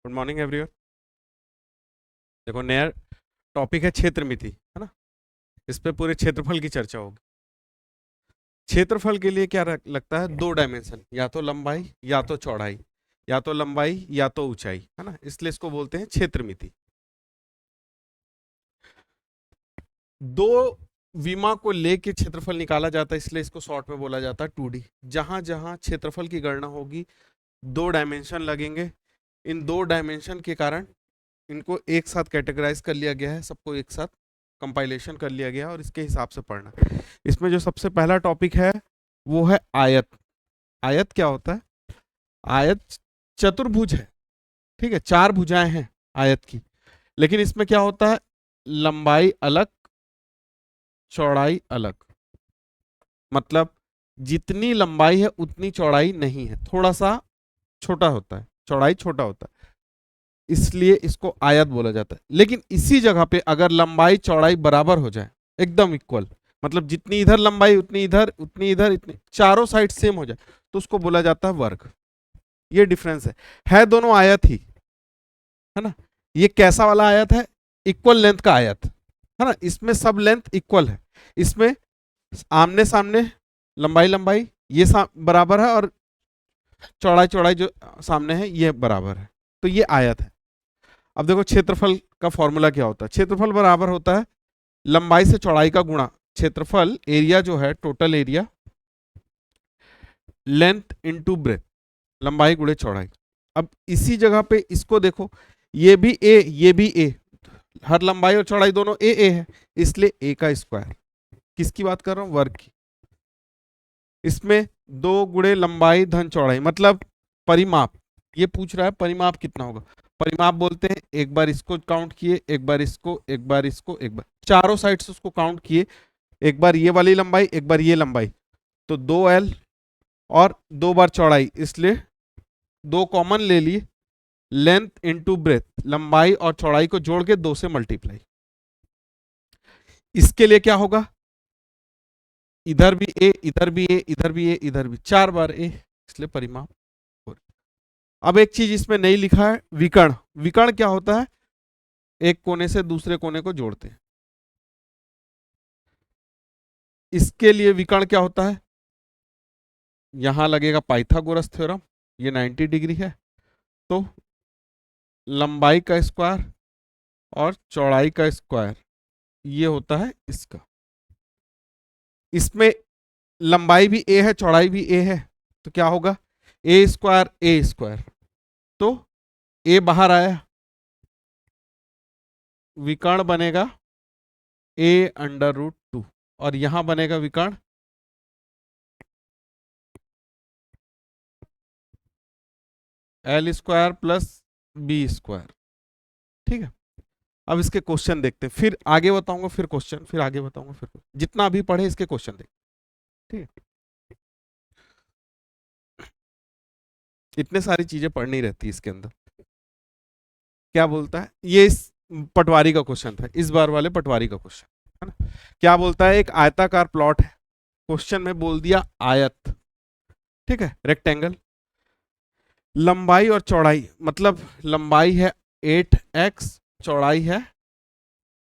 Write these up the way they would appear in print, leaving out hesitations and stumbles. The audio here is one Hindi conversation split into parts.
Good morning everyone. देखो नया टॉपिक है क्षेत्रमिति, है ना। इस पे पूरे क्षेत्रफल की चर्चा होगी। क्षेत्रफल के लिए क्या लगता है, दो डायमेंशन, या तो लंबाई या तो चौड़ाई, या तो लंबाई या तो ऊंचाई, है ना। इसलिए इसको बोलते हैं क्षेत्रमिति। दो विमा को लेके क्षेत्रफल निकाला जाता है, इसलिए इसको शॉर्ट में बोला जाता है 2D। जहां जहां क्षेत्रफल की गणना होगी दो डायमेंशन लगेंगे। इन दो डायमेंशन के कारण इनको एक साथ कैटेगराइज कर लिया गया है, सबको एक साथ कंपाइलेशन कर लिया गया है और इसके हिसाब से पढ़ना। इसमें जो सबसे पहला टॉपिक है वो है आयत। आयत क्या होता है? आयत चतुर्भुज है, ठीक है, चार भुजाएं हैं आयत की। लेकिन इसमें क्या होता है, लंबाई अलग चौड़ाई अलग। मतलब जितनी लंबाई है उतनी चौड़ाई नहीं है, थोड़ा सा छोटा होता है, चौड़ाई छोटा होता है, इसलिए इसको आयत बोला जाता है। लेकिन इसी जगह पे अगर लंबाई चौड़ाई बराबर हो जाए, एकदम इक्वल, मतलब जितनी इधर लंबाई उतनी इधर, उतनी इधर, इतनी चारों साइड सेम हो जाए, तो उसको बोला जाता है वर्ग। ये डिफरेंस है दोनों आयत ही, है ना। ये कैसा वाला आयत है? इक्वल लेंथ का आयत, है ना। इसमें सब लेंथ इक्वल है, इसमें आमने सामने लंबाई लंबाई ये बराबर है और चौड़ाई चौड़ाई जो सामने है ये बराबर है, तो ये आयत है। अब देखो क्षेत्रफल का फॉर्मूला क्या होता है। क्षेत्रफल बराबर होता है लंबाई से चौड़ाई का गुणा। क्षेत्रफल एरिया जो है, total area, length into breadth, लंबाई गुणे चौड़ाई। अब इसी जगह पे इसको देखो, ये भी ए ये भी ए, हर लंबाई और चौड़ाई दोनों ए है, इसलिए ए का स्क्वायर। किसकी बात कर रहा हूं? वर्ग की। इसमें दो गुणे लंबाई धन चौड़ाई, मतलब परिमाप। ये पूछ रहा है परिमाप कितना होगा। परिमाप बोलते हैं एक बार इसको काउंट किए, एक बार इसको, एक बार इसको, एक बार चारों साइड से उसको काउंट किए, एक बार ये वाली लंबाई एक बार ये लंबाई, तो 2L और दो बार चौड़ाई, इसलिए दो कॉमन ले लिए। लेंथ इनटू ब्रेथ, लंबाई और चौड़ाई को जोड़ के 2 से मल्टीप्लाई। इसके लिए क्या होगा, इधर भी ए इधर भी ए इधर भी ए इधर भी, 4 बार ए, इसलिए परिमाप। अब एक चीज इसमें नहीं लिखा है, विकर्ण। विकर्ण क्या होता है? एक कोने से दूसरे कोने को जोड़ते हैं। इसके लिए विकर्ण क्या होता है, यहां लगेगा पाइथागोरस थ्योरम, ये 90 डिग्री है, तो लंबाई का स्क्वायर और चौड़ाई का स्क्वायर ये होता है इसका। इसमें लंबाई भी ए है चौड़ाई भी ए है, तो क्या होगा, ए स्क्वायर, तो ए बाहर आया, विकर्ण बनेगा a√2 और यहां बनेगा विकर्ण L² प्लस B²। ठीक है। अब इसके क्वेश्चन देखते हैं, फिर आगे बताऊंगा, फिर क्वेश्चन, फिर आगे बताऊंगा, फिर जितना अभी पढ़े इसके क्वेश्चन देखते। ठीक है, इतने सारी चीजें पढ़नी रहती है इसके अंदर। क्या बोलता है ये, इस पटवारी का क्वेश्चन था, इस बार वाले पटवारी का क्वेश्चन, है ना। क्या बोलता है, एक आयताकार प्लॉट है, क्वेश्चन में बोल दिया आयत, ठीक है, रेक्टेंगल। लंबाई और चौड़ाई, मतलब लंबाई है 8x, चौड़ाई है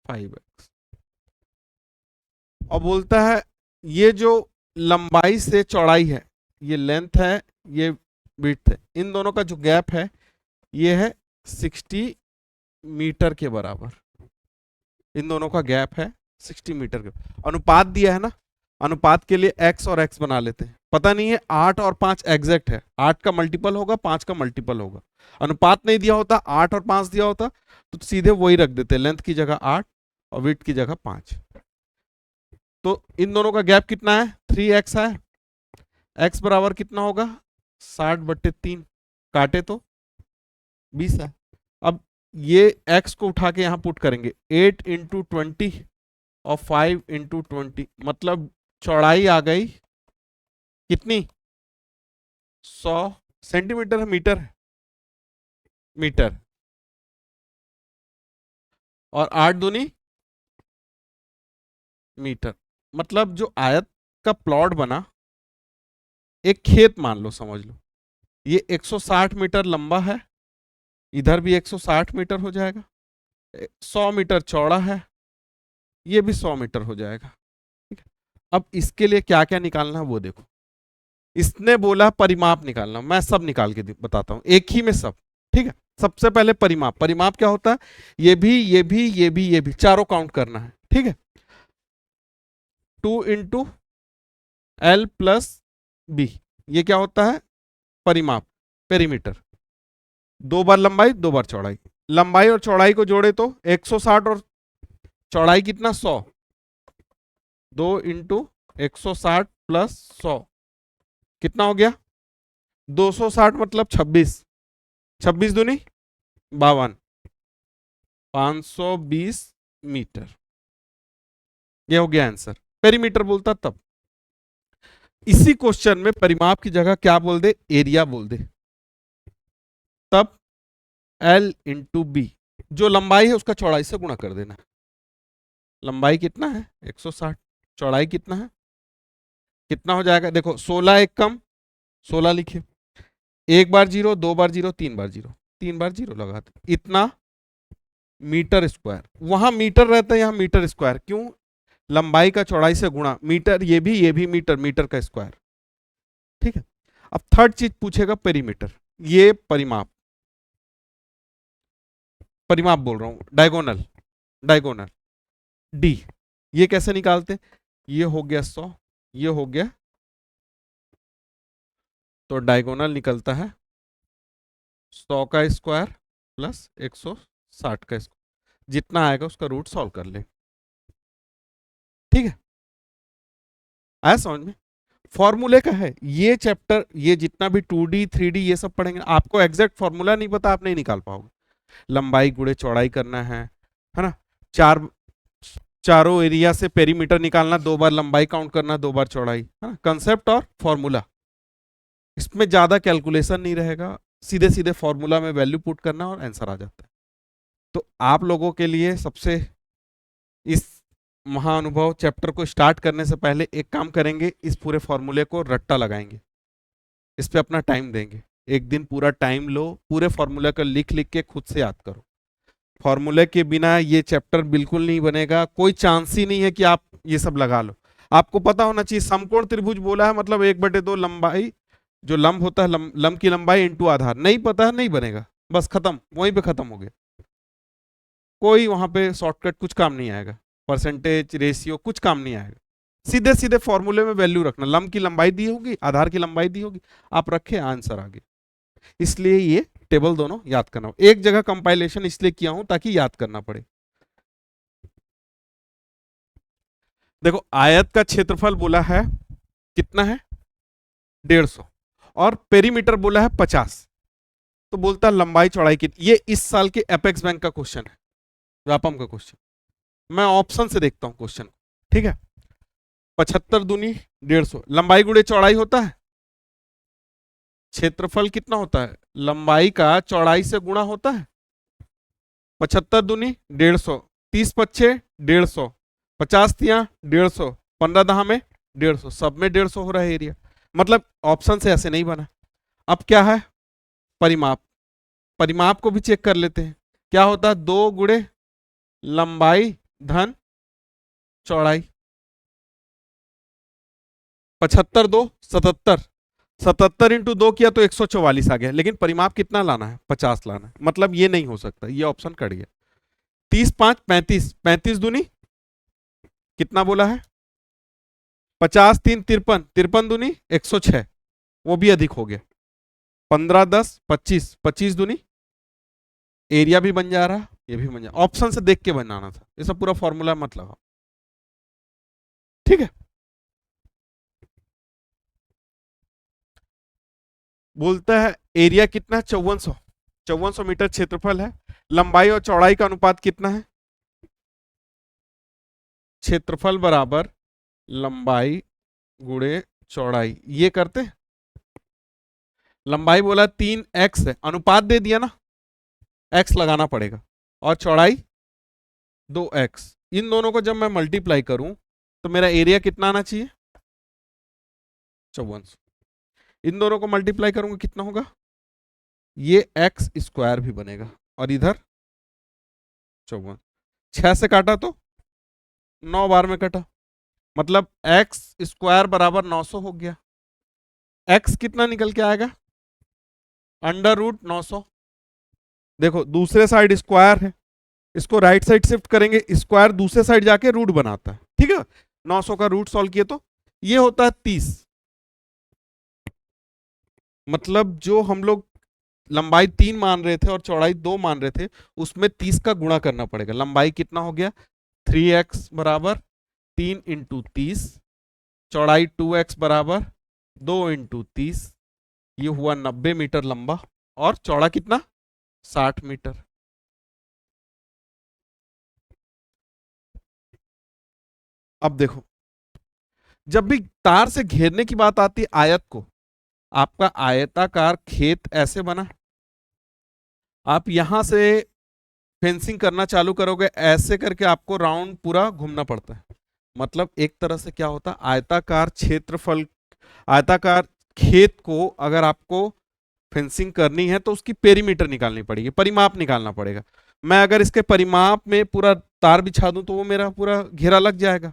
5x। और बोलता है ये जो लंबाई से चौड़ाई है, ये लेंथ है, ये विड्थ है, इन दोनों का जो गैप है ये है 60 मीटर के बराबर। इन दोनों का गैप है 60 मीटर के। अनुपात दिया है ना, अनुपात के लिए x और x बना लेते हैं। पता नहीं है 8 और 5 एग्जैक्ट है, 8 का मल्टीपल होगा 5 का मल्टीपल होगा। अनुपात नहीं दिया होता, 8 और 5 दिया होता तो सीधे वही रख देते, लेंथ की जगह 8 और विड्थ की जगह 5। तो इन दोनों का गैप कितना है, 3x है। x बराबर कितना होगा, 60/3, काटे तो 20 है। अब ये x को उठा के यहां पुट करेंगे, 8 × 20 और 5 × 20, मतलब चौड़ाई आ गई कितनी, 100 सेंटीमीटर है, मीटर है, मीटर, और 8 दूनी मीटर। मतलब जो आयत का प्लॉट बना, एक खेत मान लो, समझ लो, ये 160 मीटर लंबा है इधर भी 160 मीटर हो जाएगा, 100 मीटर चौड़ा है, ये भी 100 मीटर हो जाएगा। ठीक है, अब इसके लिए क्या क्या निकालना है वो देखो। इसने बोला परिमाप निकालना, मैं सब निकाल के बताता हूं एक ही में सब। ठीक है, सबसे पहले परिमाप। परिमाप क्या होता है? ये भी ये भी ये भी ये भी चारों काउंट करना है। ठीक है, 2 इंटू एल प्लस बी, ये क्या होता है? परिमाप, पेरीमीटर। 2 बार लंबाई 2 बार चौड़ाई, लंबाई और चौड़ाई को जोड़े तो 160 और चौड़ाई कितना? 100। 2 इंटू 160 प्लस 100 कितना हो गया? 260 मतलब 26, 26 दूनी 52, 520 मीटर। ये हो गया आंसर। पेरीमीटर बोलता तब। इसी क्वेश्चन में परिमाप की जगह क्या बोल दे? एरिया बोल दे, तब L इंटू बी, जो लंबाई है उसका चौड़ाई से गुणा कर देना। लंबाई कितना है? 160, चौड़ाई कितना है? कितना हो जाएगा? देखो 16 एक कम 16 लिखे, 1 बार 0, 2 बार 0, 3 बार 0, 3 बार 0 लगा दे, इतना मीटर स्क्वायर। वहां मीटर रहता है, यहां मीटर स्क्वायर क्यों? लंबाई का चौड़ाई से गुणा, मीटर ये भी मीटर, मीटर का स्क्वायर। ठीक है, अब थर्ड चीज पूछेगा पेरीमीटर। ये परिमाप, परिमाप बोल रहा हूं, डायगोनल, डायगोनल डी, ये कैसे निकालते? ये हो गया 100, ये हो गया, तो डायगोनल निकलता है 100 का स्क्वायर प्लस 160 का स्क्वायर, जितना आएगा उसका रूट सॉल्व कर ले। ठीक है, आया समझ में? फॉर्मूले का है ये चैप्टर, ये जितना भी 2D 3D ये सब पढ़ेंगे, आपको एग्जैक्ट फॉर्मूला नहीं पता आप नहीं निकाल पाओगे। लंबाई गुणे चौड़ाई करना है ना, चारों एरिया से पेरीमीटर निकालना, 2 बार लंबाई काउंट करना, 2 बार चौड़ाई, है ना, कंसेप्ट और फॉर्मूला। इसमें ज्यादा कैलकुलेशन नहीं रहेगा, सीधे सीधे फॉर्मूला में वैल्यू पुट करना और आंसर आ जाता है। तो आप लोगों के लिए सबसे, इस महाअनुभव चैप्टर को स्टार्ट करने से पहले एक काम करेंगे, इस पूरे फॉर्मूले को रट्टा लगाएंगे, इस पे अपना टाइम देंगे। एक दिन पूरा टाइम लो, पूरे फॉर्मूले को लिख लिख के खुद से याद करो। फॉर्मूले के बिना ये चैप्टर बिल्कुल नहीं बनेगा, कोई चांस ही नहीं है कि आप ये सब लगा लो। आपको पता होना चाहिए समकोण त्रिभुज बोला है मतलब 1/2 लंबाई, जो लंब होता है लंब की लंबाई इंटू आधार, नहीं पता है नहीं बनेगा, बस खत्म, वहीं पे खत्म हो गया। कोई वहां पे शॉर्टकट कुछ काम नहीं आएगा, परसेंटेज रेशियो कुछ काम नहीं आएगा। सीधे सीधे फॉर्मूले में वैल्यू रखना, लंब की लंबाई दी होगी, आधार की लंबाई दी होगी, आप रखे आंसर आ गया। इसलिए ये टेबल दोनों याद करना, एक जगह कंपाइलेशन इसलिए किया हूं ताकि याद करना पड़े। देखो आयत का क्षेत्रफल बोला है कितना है? 150, और पेरीमीटर बोला है 50, तो बोलता है लंबाई चौड़ाई कितनी। ये इस साल के एपेक्स बैंक का क्वेश्चन है, व्यापम का क्वेश्चन। मैं ऑप्शन से देखता हूं क्वेश्चन, ठीक है। 75 दूनी 150, लंबाई गुणे चौड़ाई होता है, क्षेत्रफल कितना होता है? लंबाई का चौड़ाई से गुणा होता है। 75 दूनी 150, 30 पच्चे 150, 50 तिया 150, 15 दहा में 150, सब में 150 हो रहा है एरिया। मतलब ऑप्शन से ऐसे नहीं बना। अब क्या है? परिमाप, परिमाप को भी चेक कर लेते हैं। क्या होता है? 2 गुणे लंबाई धन चौड़ाई, 75 2 77, 77 इंटू 2 किया तो 144 आ गया, लेकिन परिमाप कितना लाना है? 50 लाना है, मतलब ये नहीं हो सकता, ये ऑप्शन कट गया। 30 5 35, 35 दूनी कितना बोला है? 50 3 53, 53 दूनी 106, वो भी अधिक हो गया। 15 10 25, 25 दूनी, एरिया भी बन जा रहा, ये भी बन जा रहा। ऑप्शन से देख के बनाना था, ये सब पूरा फॉर्मूला मत लगाओ, ठीक है। बोलता है एरिया कितना? 5400, 5400 मीटर क्षेत्रफल है। लंबाई और चौड़ाई का अनुपात कितना है? क्षेत्रफल बराबर लंबाई गुणे चौड़ाई, ये करते हैं। लंबाई बोला 3x है, अनुपात दे दिया ना, x लगाना पड़ेगा, और चौड़ाई 2x। इन दोनों को जब मैं मल्टीप्लाई करूं तो मेरा एरिया कितना आना चाहिए? 5400। इन दोनों को मल्टीप्लाई करूंगा कितना होगा? ये एक्स स्क्वायर भी बनेगा, और इधर 54। 6 से काटा तो 9 बार में कटा, मतलब एक्स स्क्वायर बराबर 900 हो गया। एक्स कितना निकल के आएगा? Under root 900। देखो दूसरे साइड स्क्वायर है, इसको राइट साइड शिफ्ट करेंगे, स्क्वायर दूसरे साइड जाके रूट बनाता है, ठीक है। 900 का रूट सॉल्व किए तो ये होता है 30। मतलब जो हम लोग लंबाई 3 मान रहे थे और चौड़ाई 2 मान रहे थे, उसमें 30 का गुणा करना पड़ेगा। लंबाई कितना हो गया? 3x बराबर 3 इंटू 30, चौड़ाई 2x बराबर 2 इंटू 30, ये हुआ 90 मीटर लंबा, और चौड़ा कितना? 60 मीटर। अब देखो, जब भी तार से घेरने की बात आती है आयत को, आपका आयताकार खेत ऐसे बना, आप यहां से फेंसिंग करना चालू करोगे, ऐसे करके आपको राउंड पूरा घूमना पड़ता है। मतलब एक तरह से क्या होता है, आयताकार क्षेत्रफल, आयताकार खेत को अगर आपको फेंसिंग करनी है तो उसकी पेरीमीटर निकालनी पड़ेगी, परिमाप निकालना पड़ेगा। मैं अगर इसके परिमाप में पूरा तार बिछा दूं तो वो मेरा पूरा घेरा लग जाएगा।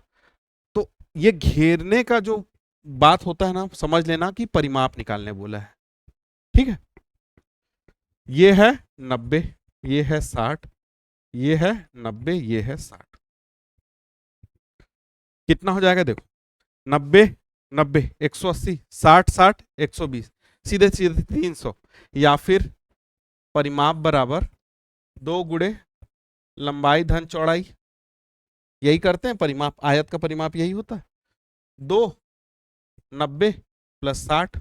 तो ये घेरने का जो बात होता है ना, समझ लेना कि परिमाप निकालने बोला है, ठीक है। ये है 90, ये है 60, ये है 90, ये है 60। कितना हो जाएगा देखो, 90 90 180, 60 60 120, सीधे सीधे 300, या फिर परिमाप बराबर 2 गुणे लंबाई धन चौड़ाई, यही करते हैं परिमाप, आयत का परिमाप यही होता है। 2 90 प्लस 60,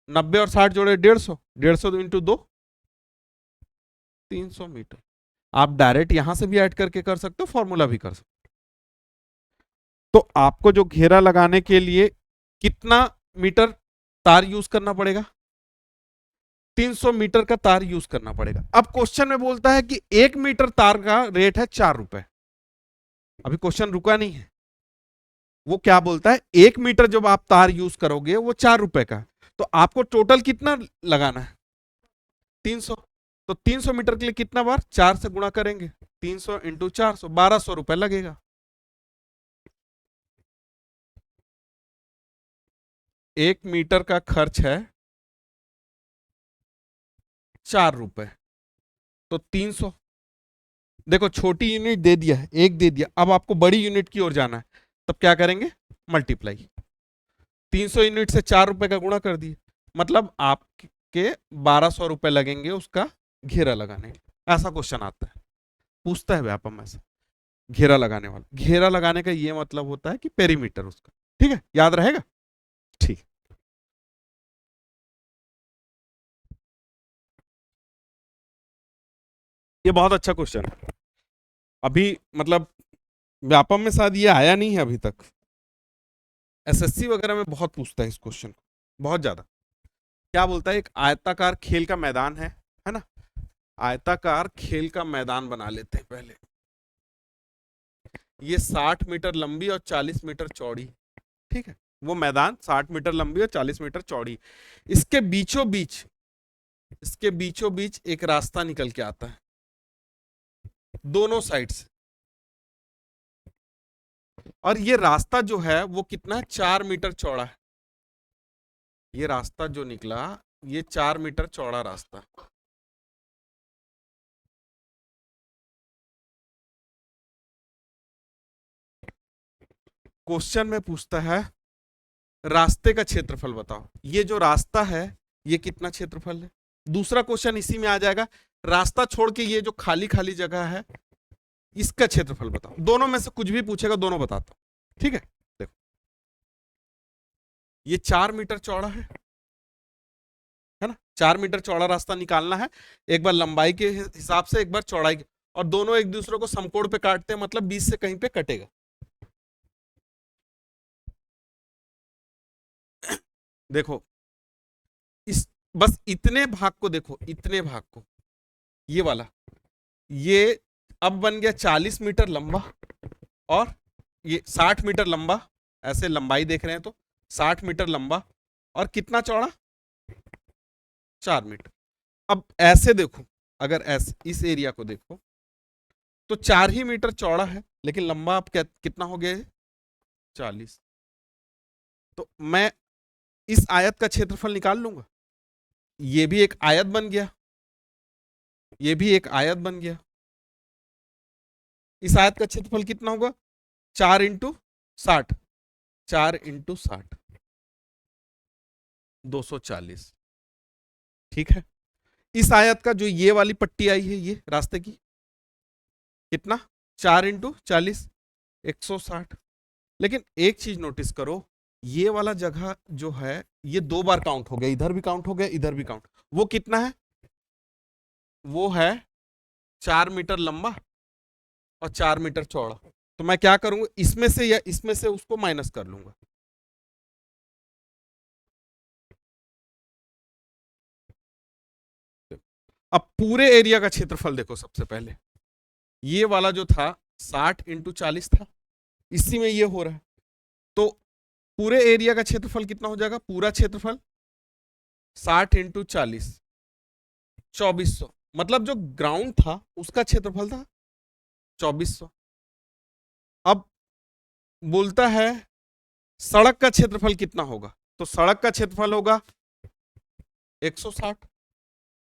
90 और 60 जोड़े 150, 150 इंटू 2 300 मीटर। आप डायरेक्ट यहां से भी ऐड करके कर सकते हो, फॉर्मूला भी कर सकते हो। तो आपको जो घेरा लगाने के लिए कितना मीटर तार यूज करना पड़ेगा? 300 मीटर का तार यूज करना पड़ेगा। अब क्वेश्चन में बोलता है कि 1 मीटर तार का रेट है 4 रुपए। अभी क्वेश्चन रुका नहीं है, वो क्या बोलता है, 1 मीटर जब आप तार यूज करोगे वो 4 रुपए का, तो आपको टोटल कितना लगाना है? 300। तो 300 मीटर के लिए कितना बार 4 से गुणा करेंगे? 300 इंटू 400, 1200 रुपए लगेगा। 1 मीटर का खर्च है 4 रुपए, तो 300। देखो छोटी यूनिट दे दिया है, एक दे दिया, अब आपको बड़ी यूनिट की ओर जाना है, तब क्या करेंगे? मल्टीप्लाई। 300 यूनिट से 4 रुपए का गुणा कर दिए, मतलब आपके 1200 रुपए लगेंगे उसका घेरा लगाने। ऐसा क्वेश्चन आता है, पूछता है व्यापम ऐसा, घेरा लगाने वाला। घेरा लगाने का ये मतलब होता है कि पेरीमीटर उसका, ठीक है, याद रहेगा, ठीक। ये बहुत अच्छा क्वेश्चन है, अभी मतलब व्यापम में शायद ये आया नहीं है अभी तक। एसएससी वगैरह में बहुत पूछता है इस क्वेश्चन को, बहुत ज्यादा। क्या बोलता है, एक आयताकार खेल का मैदान है ना, आयताकार खेल का मैदान बना लेते हैं पहले। ये 60 मीटर लंबी और 40 मीटर चौड़ी, ठीक है। वो मैदान 60 मीटर लंबी और 40 मीटर चौड़ी। इसके बीचों बीच, इसके बीचों बीच एक रास्ता निकल के आता है दोनों साइड से, और ये रास्ता जो है वो कितना, 4 मीटर चौड़ा है। ये रास्ता जो निकला, ये 4 मीटर चौड़ा रास्ता। क्वेश्चन में पूछता है रास्ते का क्षेत्रफल बताओ। ये जो रास्ता है ये कितना क्षेत्रफल है? दूसरा क्वेश्चन इसी में आ जाएगा, रास्ता छोड़ के ये जो खाली खाली जगह है इसका क्षेत्रफल बताओ। दोनों में से कुछ भी पूछेगा, दोनों बताता हूं, ठीक है। देखो ये 4 मीटर चौड़ा है ना, 4 मीटर चौड़ा रास्ता निकालना है, एक बार लंबाई के हिसाब से, एक बार चौड़ाई के, और दोनों एक दूसरे को समकोण पे काटते हैं, मतलब 20 से कहीं पे कटेगा। देखो इस, बस इतने भाग को देखो, इतने भाग को, ये वाला, ये अब बन गया 40 मीटर लंबा, और ये 60 मीटर लंबा, ऐसे लंबाई देख रहे हैं तो 60 मीटर लंबा, और कितना चौड़ा? 4 मीटर। अब ऐसे देखो, अगर ऐसे इस एरिया को देखो तो 4 ही मीटर चौड़ा है, लेकिन लंबा अब कितना हो गया है? 40। तो मैं इस आयत का क्षेत्रफल निकाल लूंगा। ये भी एक आयत बन गया, ये भी एक आयत बन गया। इस आयत का क्षेत्रफल कितना होगा? 4 × 60, 4 × 60, 240। ठीक है। इस आयत का जो ये वाली पट्टी आई है, ये रास्ते की, कितना? 4 × 40, 160। लेकिन एक चीज नोटिस करो, ये वाला जगह जो है ये 2 बार काउंट हो गया, इधर भी काउंट हो गया, इधर भी काउंट। वो कितना है? वो है 4 मीटर लंबा और 4 मीटर चौड़ा। तो मैं क्या करूंगा, इसमें से या इसमें से उसको माइनस कर लूंगा। अब पूरे एरिया का क्षेत्रफल देखो। सबसे पहले ये वाला जो था 60 × 40 था, इसी में ये हो रहा है। तो पूरे एरिया का क्षेत्रफल कितना हो जाएगा? पूरा क्षेत्रफल 60 × 40, 2400। मतलब जो ग्राउंड था उसका क्षेत्रफल था 2400। अब बोलता है सड़क का क्षेत्रफल कितना होगा? तो सड़क का क्षेत्रफल होगा 160,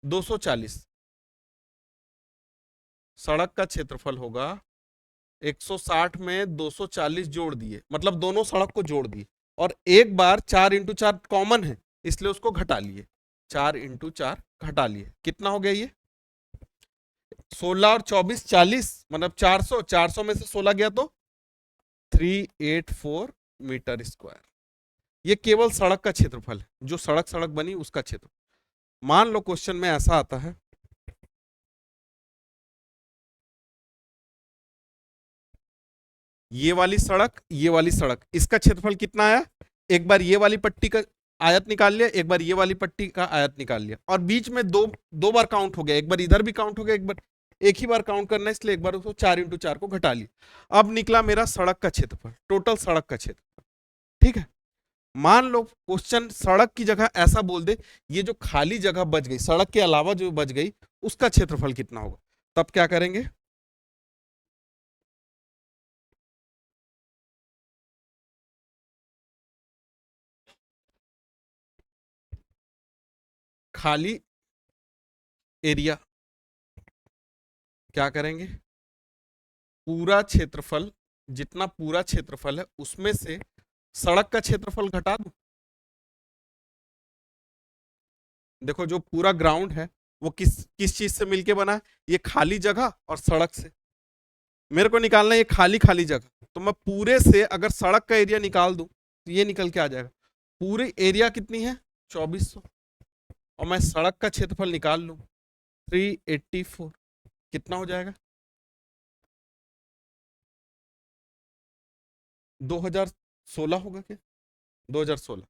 240। सड़क का क्षेत्रफल होगा 160 में 240 जोड़ दिए, मतलब दोनों सड़क को जोड़ दिए, और एक बार 4 × 4 कॉमन है इसलिए उसको घटा लिए। 4 × 4 घटा लिए, कितना हो गया ये? 16 और 24 40, मतलब 400। 400 में से 16 गया तो 384 मीटर स्क्वायर। ये केवल सड़क का क्षेत्रफल है, जो सड़क बनी उसका क्षेत्र। मान लो क्वेश्चन में ऐसा आता है, ये वाली सड़क, इसका क्षेत्रफल कितना आया? एक बार ये वाली पट्टी का आयत निकाल लिया, एक बार ये वाली पट्टी का आयत निकाल लिया, और बीच में दो बार काउंट हो गया। एक बार इधर भी काउंट हो गया, एक बार एक ही बार काउंट करना है, इसलिए एक बार उसको 4 × 4 को घटा लिया। अब निकला मेरा सड़क का क्षेत्रफल, टोटल सड़क का क्षेत्रफल। ठीक है। मान लो क्वेश्चन सड़क की जगह ऐसा बोल दे, ये जो खाली जगह बच गई, सड़क के अलावा जो बच गई, उसका क्षेत्रफल कितना होगा? तब क्या करेंगे? खाली एरिया क्या करेंगे? पूरा क्षेत्रफल, जितना पूरा क्षेत्रफल है उसमें से सड़क का क्षेत्रफल घटा दो। देखो जो पूरा ग्राउंड है वो किस किस चीज से मिलके बना है? ये खाली जगह और सड़क से। मेरे को निकालना है ये खाली खाली जगह, तो मैं पूरे से अगर सड़क का एरिया निकाल दूं तो ये निकल के आ जाएगा। पूरी एरिया कितनी है? 2400। और मैं सड़क का क्षेत्रफल निकाल लूं 384, कितना हो जाएगा? 2016 होगा क्या? 2016,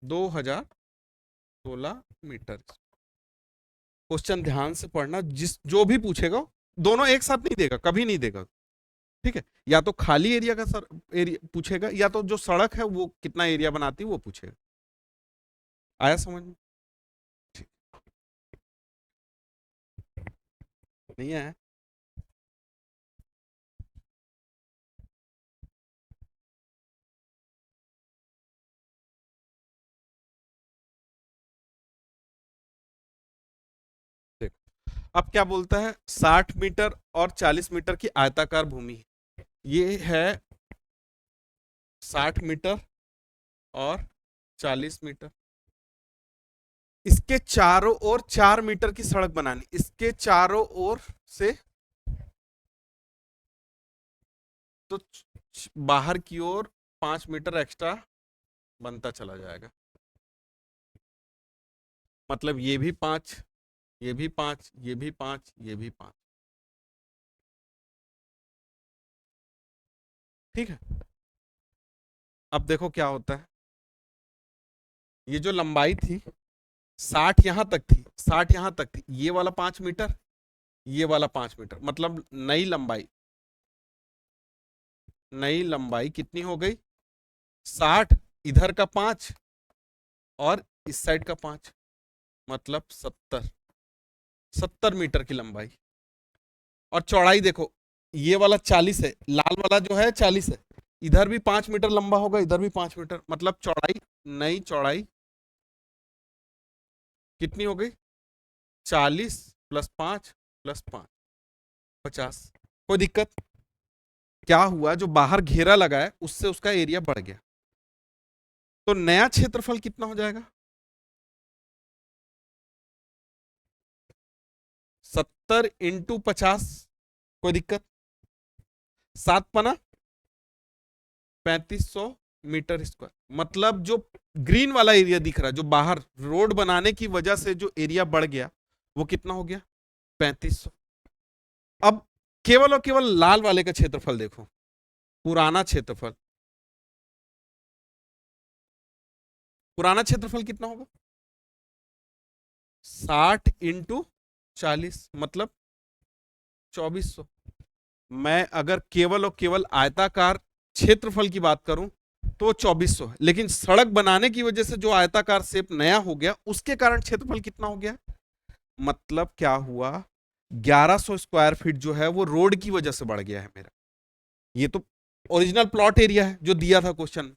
2016 मीटर। क्वेश्चन ध्यान से पढ़ना, जो भी पूछेगा दोनों एक साथ नहीं देगा, कभी नहीं देगा। ठीक है। या तो खाली एरिया का एरिया पूछेगा, या तो जो सड़क है वो कितना एरिया बनाती है वो पूछेगा। आया समझ में? ठीक। नहीं आया? देखो अब क्या बोलता है, 60 मीटर और 40 मीटर की आयताकार भूमि। ये है 60 मीटर और 40 मीटर। इसके चारों ओर 4 मीटर की सड़क बनानी, इसके चारों ओर से, तो बाहर की ओर 5 मीटर एक्स्ट्रा बनता चला जाएगा। मतलब ये भी 5, ये भी 5, ये भी 5, ये भी 5। ठीक है। अब देखो क्या होता है, ये जो लंबाई थी 60 यहां तक थी, 60 यहां तक थी, ये वाला 5 मीटर, ये वाला 5 मीटर, मतलब नई लंबाई कितनी हो गई? 60, इधर का 5 और इस साइड का 5। मतलब 70 मीटर की लंबाई। और चौड़ाई देखो, ये वाला 40 है, लाल वाला जो है 40 है, इधर भी 5 मीटर लंबा होगा, इधर भी 5 मीटर, मतलब चौड़ाई, नई चौड़ाई कितनी हो गई? 40 प्लस 5 प्लस 5, 50। कोई दिक्कत? क्या हुआ, जो बाहर घेरा लगा है उससे उसका एरिया बढ़ गया, तो नया क्षेत्रफल कितना हो जाएगा? 70 इंटू 50। कोई दिक्कत? 7 पना 3500 मीटर स्क्वायर। मतलब जो ग्रीन वाला एरिया दिख रहा है, जो बाहर रोड बनाने की वजह से जो एरिया बढ़ गया, वो कितना हो गया? 3500। अब केवल और केवल लाल वाले का क्षेत्रफल देखो, पुराना क्षेत्रफल। पुराना क्षेत्रफल कितना होगा? 60 इंटू 40 मतलब 2400। मैं अगर केवल और केवल आयताकार क्षेत्रफल की बात करूं तो 2400 है, लेकिन सड़क बनाने की वजह से जो आयताकार शेप नया हो गया, उसके कारण क्षेत्रफल कितना हो गया? मतलब क्या हुआ, 1100 स्क्वायर फीट जो है वो रोड की वजह से बढ़ गया है मेरा। ये तो ओरिजिनल प्लॉट एरिया है जो दिया था क्वेश्चन में,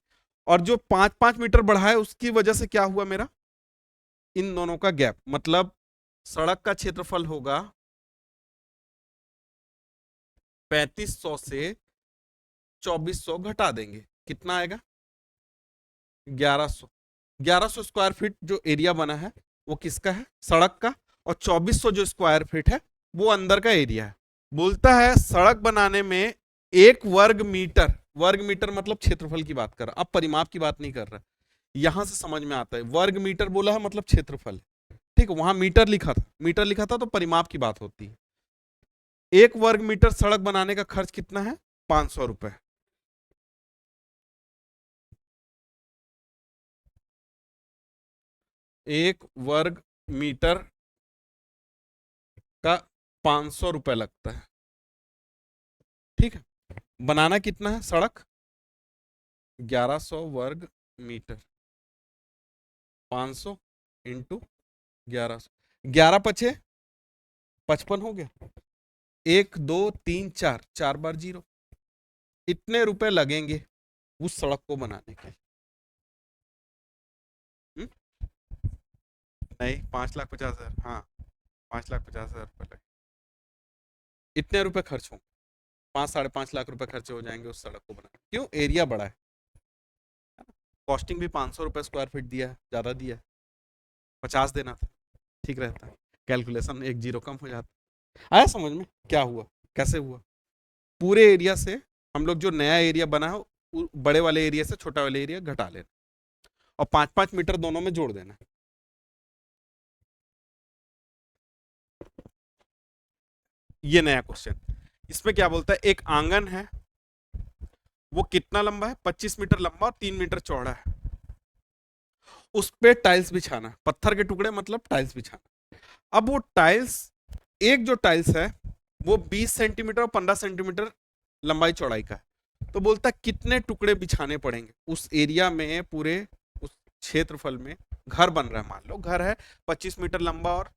और जो 5-5 मीटर बढ़ा है उसकी वजह से क्या हुआ मेरा, इन दोनों का गैप। मतलब सड़क का क्षेत्रफल होगा 3500 से 2400 घटा देंगे, कितना आएगा? 1100। 1100 स्क्वायर फीट जो एरिया बना है वो किसका है? सड़क का। और 2400 जो स्क्वायर फीट है वो अंदर का एरिया है। बोलता है सड़क बनाने में 1 वर्ग मीटर मतलब क्षेत्रफल की बात कर रहा, अब परिमाप की बात नहीं कर रहा। यहां से समझ में आता है, वर्ग मीटर बोला है मतलब क्षेत्रफल। ठीक है, वहां मीटर लिखा था, मीटर लिखा था तो परिमाप की बात होती है। 1 वर्ग मीटर सड़क बनाने का खर्च कितना है? 500 रुपए। 1 वर्ग मीटर का 500 रुपए लगता है। ठीक है, बनाना कितना है सड़क? 1100 वर्ग मीटर, 500 इंटू 1100, 11 × 5 = 55 हो गया। 1 2 3 4, 4 बार 0। इतने रुपए लगेंगे उस सड़क को बनाने के। नहीं, 5,50,000, हाँ 5,50,000 रुपए लगे। इतने रुपए खर्च होंगे, 5-5.5 लाख रुपए खर्चे हो जाएंगे उस सड़क को बनाने। क्यों? एरिया बड़ा है। कॉस्टिंग भी 500 रुपए स्क्वायर फीट दिया है, ज्यादा दिया है, 50 देना था, ठीक रहता है, कैलकुलेशन 1 0 कम हो जाता। आया समझ में क्या हुआ, कैसे हुआ? पूरे एरिया से हम लोग जो नया एरिया बना है, बड़े वाले एरिया से छोटा वाले एरिया घटा लेना, और 5-5 मीटर दोनों में जोड़ देना। ये नया क्वेश्चन, इसमें क्या बोलता है, एक आंगन है, वो कितना लंबा है? 25 मीटर लंबा और 3 मीटर चौड़ा है। उस पे टाइल्स बिछाना, पत्थर के टुकड़े मतलब टाइल्स बिछाना। अब वो टाइल्स, एक जो टाइल्स है वो 20 सेंटीमीटर और 15 सेंटीमीटर लंबाई चौड़ाई का है। तो बोलता है कितने टुकड़े बिछाने पड़ेंगे उस एरिया में, पूरे उस क्षेत्रफल में। घर बन रहा है, मान लो घर है 25 मीटर लंबा और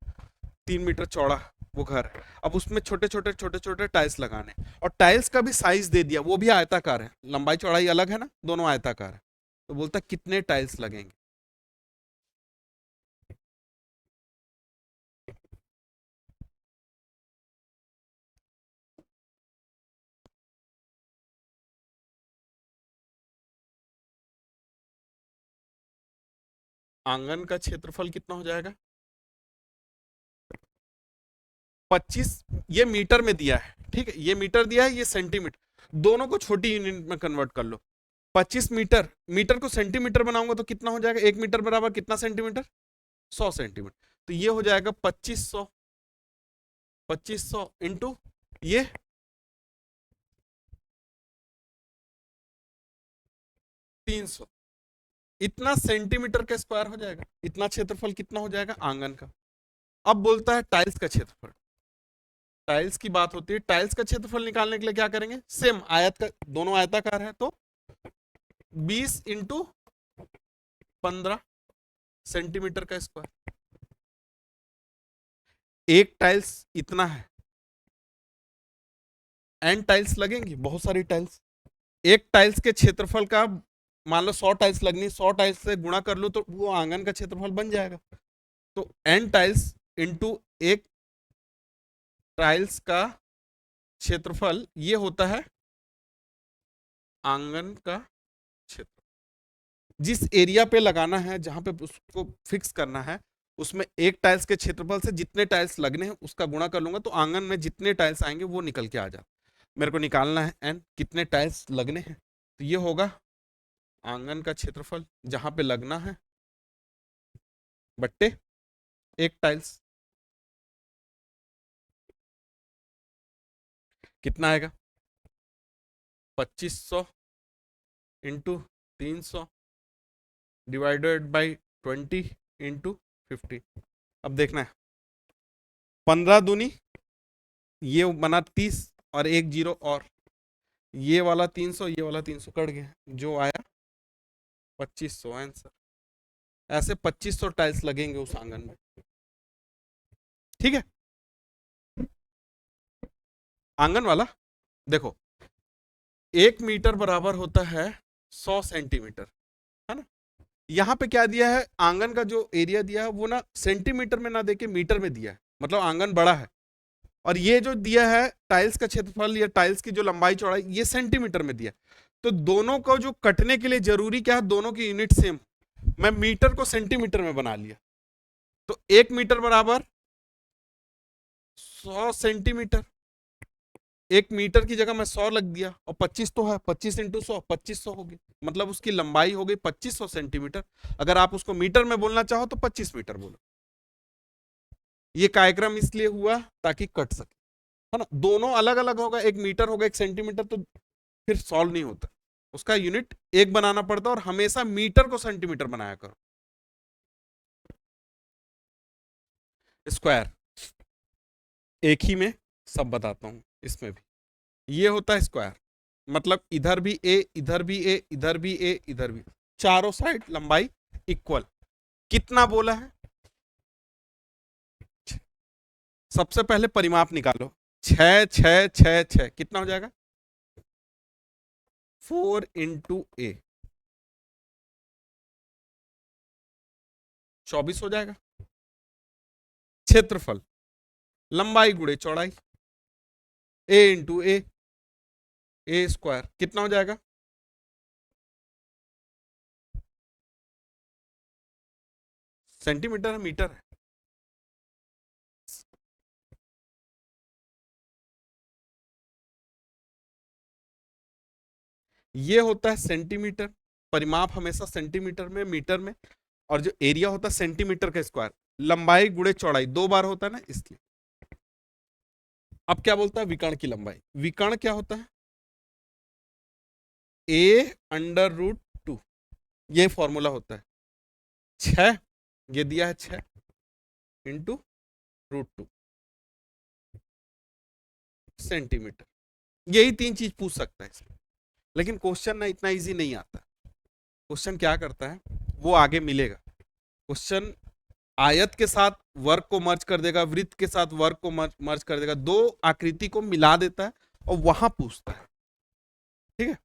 3 मीटर चौड़ा वो घर है। अब उसमें छोटे छोटे टाइल्स लगाने, और टाइल्स का भी साइज दे दिया, वो भी आयताकार है, लंबाई चौड़ाई अलग है ना, दोनों आयताकार है। तो बोलता है कितने टाइल्स लगेंगे? आंगन का क्षेत्रफल कितना हो जाएगा? 25, ये मीटर में दिया है, ठीक है, ये मीटर दिया है, ये सेंटीमीटर, दोनों को छोटी यूनिट में कन्वर्ट कर लो। 25 मीटर, मीटर को सेंटीमीटर बनाऊंगा तो कितना हो जाएगा? 1 मीटर बराबर कितना सेंटीमीटर? 100 सेंटीमीटर। तो ये हो जाएगा 2500, 2500 इंटू ये 300, इतना सेंटीमीटर का स्क्वायर हो जाएगा। इतना क्षेत्रफल कितना हो जाएगा आंगन का। अब बोलता है टाइल्स का क्षेत्रफल। टाइल्स की बात होती है, टाइल्स का क्षेत्रफल निकालने के लिए क्या करेंगे? सेम आयत का, दोनों आयताकार है, तो 20 इंटू 15 सेंटीमीटर का स्क्वायर। एक टाइल्स इतना है, एन टाइल्स लगेंगी, बहुत सारी टाइल्स। एक टाइल्स के क्षेत्रफल का मान लो 100 टाइल्स लगनी, 100 टाइल्स से गुणा कर लो तो वो आंगन का क्षेत्रफल बन जाएगा। तो एन टाइल्स इंटू एक टाइल्स का क्षेत्रफल ये होता है आंगन का क्षेत्र। जिस एरिया पे लगाना है, जहां पे उसको फिक्स करना है, उसमें एक टाइल्स के क्षेत्रफल से जितने टाइल्स लगने हैं उसका गुणा कर लूंगा तो आंगन में जितने टाइल्स आएंगे वो निकल के आ जाता। मेरे को निकालना है एन, कितने टाइल्स लगने हैं, तो ये होगा आंगन का क्षेत्रफल जहां पे लगना है बट्टे एक टाइल्स। कितना आएगा? 2500 इंटू 300 डिवाइडेड बाई 20 इंटू 50। अब देखना है 15 दूनी ये बना 30 और एक जीरो, और ये वाला 300 ये वाला 300 कट गया, जो आया 2500 आंसर। ऐसे 2500 टाइल्स लगेंगे उस आंगन में। ठीक है, आंगन वाला देखो, 1 मीटर बराबर होता है 100 सेंटीमीटर, है ना। यहाँ पे क्या दिया है, आंगन का जो एरिया दिया है वो ना सेंटीमीटर में ना देके मीटर में दिया है, मतलब आंगन बड़ा है। और ये जो दिया है टाइल्स का क्षेत्रफल या टाइल्स की जो लंबाई चौड़ाई ये सेंटीमीटर में दिया। तो दोनों को जो कटने के लिए जरूरी क्या है, दोनों की यूनिट सेम। मैं मीटर को सेंटीमीटर में बना लिया, तो 1 मीटर बराबर 100 सेंटीमीटर। 1 मीटर की जगह मैं 100 लग दिया, और 25 तो है, 25 इंटू 100 2500 हो गई, मतलब उसकी लंबाई हो गई 2500 सेंटीमीटर। अगर आप उसको मीटर में बोलना चाहो तो 25 मीटर बोलो। ये कार्यक्रम इसलिए हुआ ताकि कट सके, है ना। दोनों अलग अलग होगा, 1 मीटर होगा 1 सेंटीमीटर, तो फिर सॉल्व नहीं होता, उसका यूनिट एक बनाना पड़ता, और हमेशा मीटर को सेंटीमीटर बनाया करो। स्क्वायर एक ही में सब बताता हूं, इसमें भी ये होता है स्क्वायर, मतलब इधर भी ए, इधर भी ए, इधर भी ए, इधर भी, चारों साइड लंबाई इक्वल। कितना बोला है? सबसे पहले परिमाप निकालो, 6 6 6 6 कितना हो जाएगा? 4 इंटू ए 24 हो जाएगा। क्षेत्रफल लंबाई गुणे चौड़ाई, ए इंटू ए स्क्वायर कितना हो जाएगा? सेंटीमीटर है मीटर है? ये होता है सेंटीमीटर, परिमाप हमेशा सेंटीमीटर में मीटर में, और जो एरिया होता है सेंटीमीटर का स्क्वायर, लंबाई गुणे चौड़ाई 2 बार होता है ना, इसलिए। अब क्या बोलता है विकर्ण की लंबाई, विकर्ण क्या होता है? a√2, ये फॉर्मूला होता है। 6 ये दिया है 6 इंटू √2 सेंटीमीटर। यही 3 चीज पूछ सकता है इसमें, लेकिन क्वेश्चन ना इतना इजी नहीं आता। क्वेश्चन क्या करता है वो आगे मिलेगा। क्वेश्चन आयत के साथ वर्ग को मर्ज कर देगा, वृत्त के साथ वर्ग को मर्ज कर देगा, दो आकृति को मिला देता है और वहां पूछता है। ठीक है,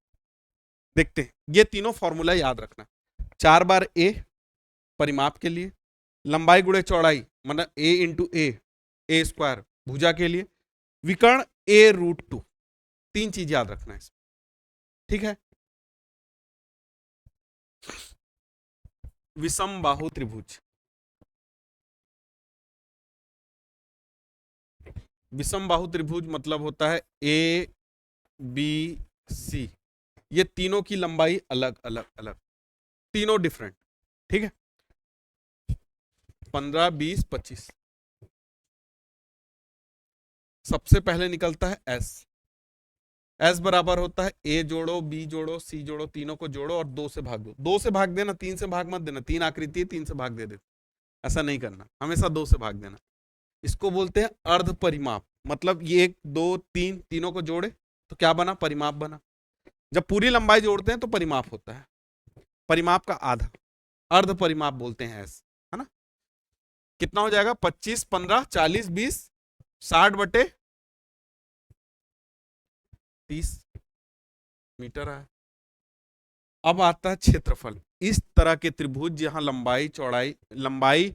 देखते हैं। ये तीनों फॉर्मूला याद रखना, 4 बार ए परिमाप के लिए, लंबाई गुणे चौड़ाई मतलब ए इंटू ए स्क्वायर भुजा के लिए, विकर्ण a√2, 3 चीज याद रखना है इसमें। ठीक है, विषम बाहु त्रिभुज, विषम बाहु त्रिभुज मतलब होता है ए बी सी, ये तीनों की लंबाई अलग अलग अलग, तीनों डिफरेंट। ठीक है, 15 20 25। सबसे पहले निकलता है एस, एस बराबर होता है ए जोड़ो बी जोड़ो सी जोड़ो, तीनों को जोड़ो और 2 से भाग दो। 2 से भाग देना, 3 से भाग मत देना, 3 आकृति है 3 से भाग दे देना, ऐसा नहीं करना, हमेशा 2 से भाग देना। इसको बोलते हैं अर्ध परिमाप, मतलब ये 1 2 3 तीनों को जोड़े तो क्या बना? परिमाप बना। जब पूरी लंबाई जोड़ते हैं तो परिमाप होता है, परिमाप का आधा, अर्ध परिमाप बोलते हैं ऐसे, है ना। कितना हो जाएगा? 25, 15, 40, 20, 60/30 मीटर है। अब आता है क्षेत्रफल। इस तरह के त्रिभुज जहां लंबाई चौड़ाई लंबाई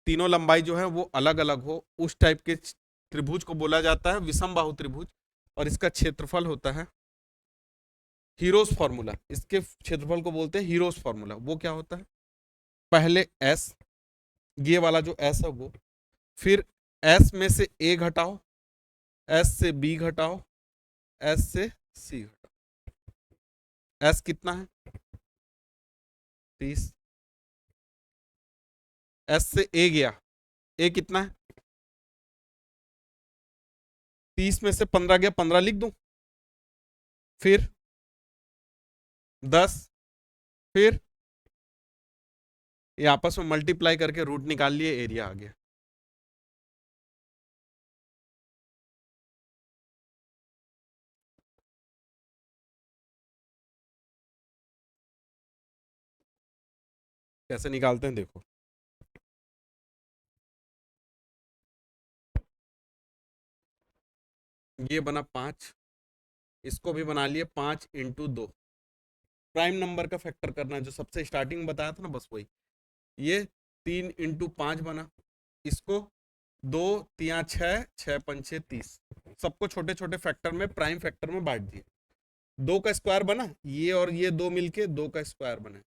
तीनों लंबाई जो है वो अलग अलग हो, उस टाइप के त्रिभुज को बोला जाता है विषम बाहु त्रिभुज। और इसका क्षेत्रफल होता है हीरोज फॉर्मूला। इसके क्षेत्रफल को बोलते हैं हीरोज फॉर्मूला। वो क्या होता है? पहले एस, ये वाला जो एस है वो, फिर एस में से ए घटाओ, एस से बी घटाओ, एस से सी घटाओ। एस कितना है? 30। एस से ए गया, ए कितना है? 30 में से 15 गया, 15 लिख दूं, फिर 10, फिर ये आपस में मल्टीप्लाई करके रूट निकाल लिए, एरिया आ गया। कैसे निकालते हैं देखो। ये बना 5, इसको भी बना लिए 5 × 2। प्राइम नंबर का फैक्टर करना है, जो सबसे स्टार्टिंग में बताया था ना, बस वही। ये 3 × 5 बना, इसको 2 × 3 = 6, 6 × 5 = 30। सबको छोटे छोटे फैक्टर में, प्राइम फैक्टर में बांट दिए। 2 का स्क्वायर बना, ये और ये 2 मिलके 2 का स्क्वायर बना।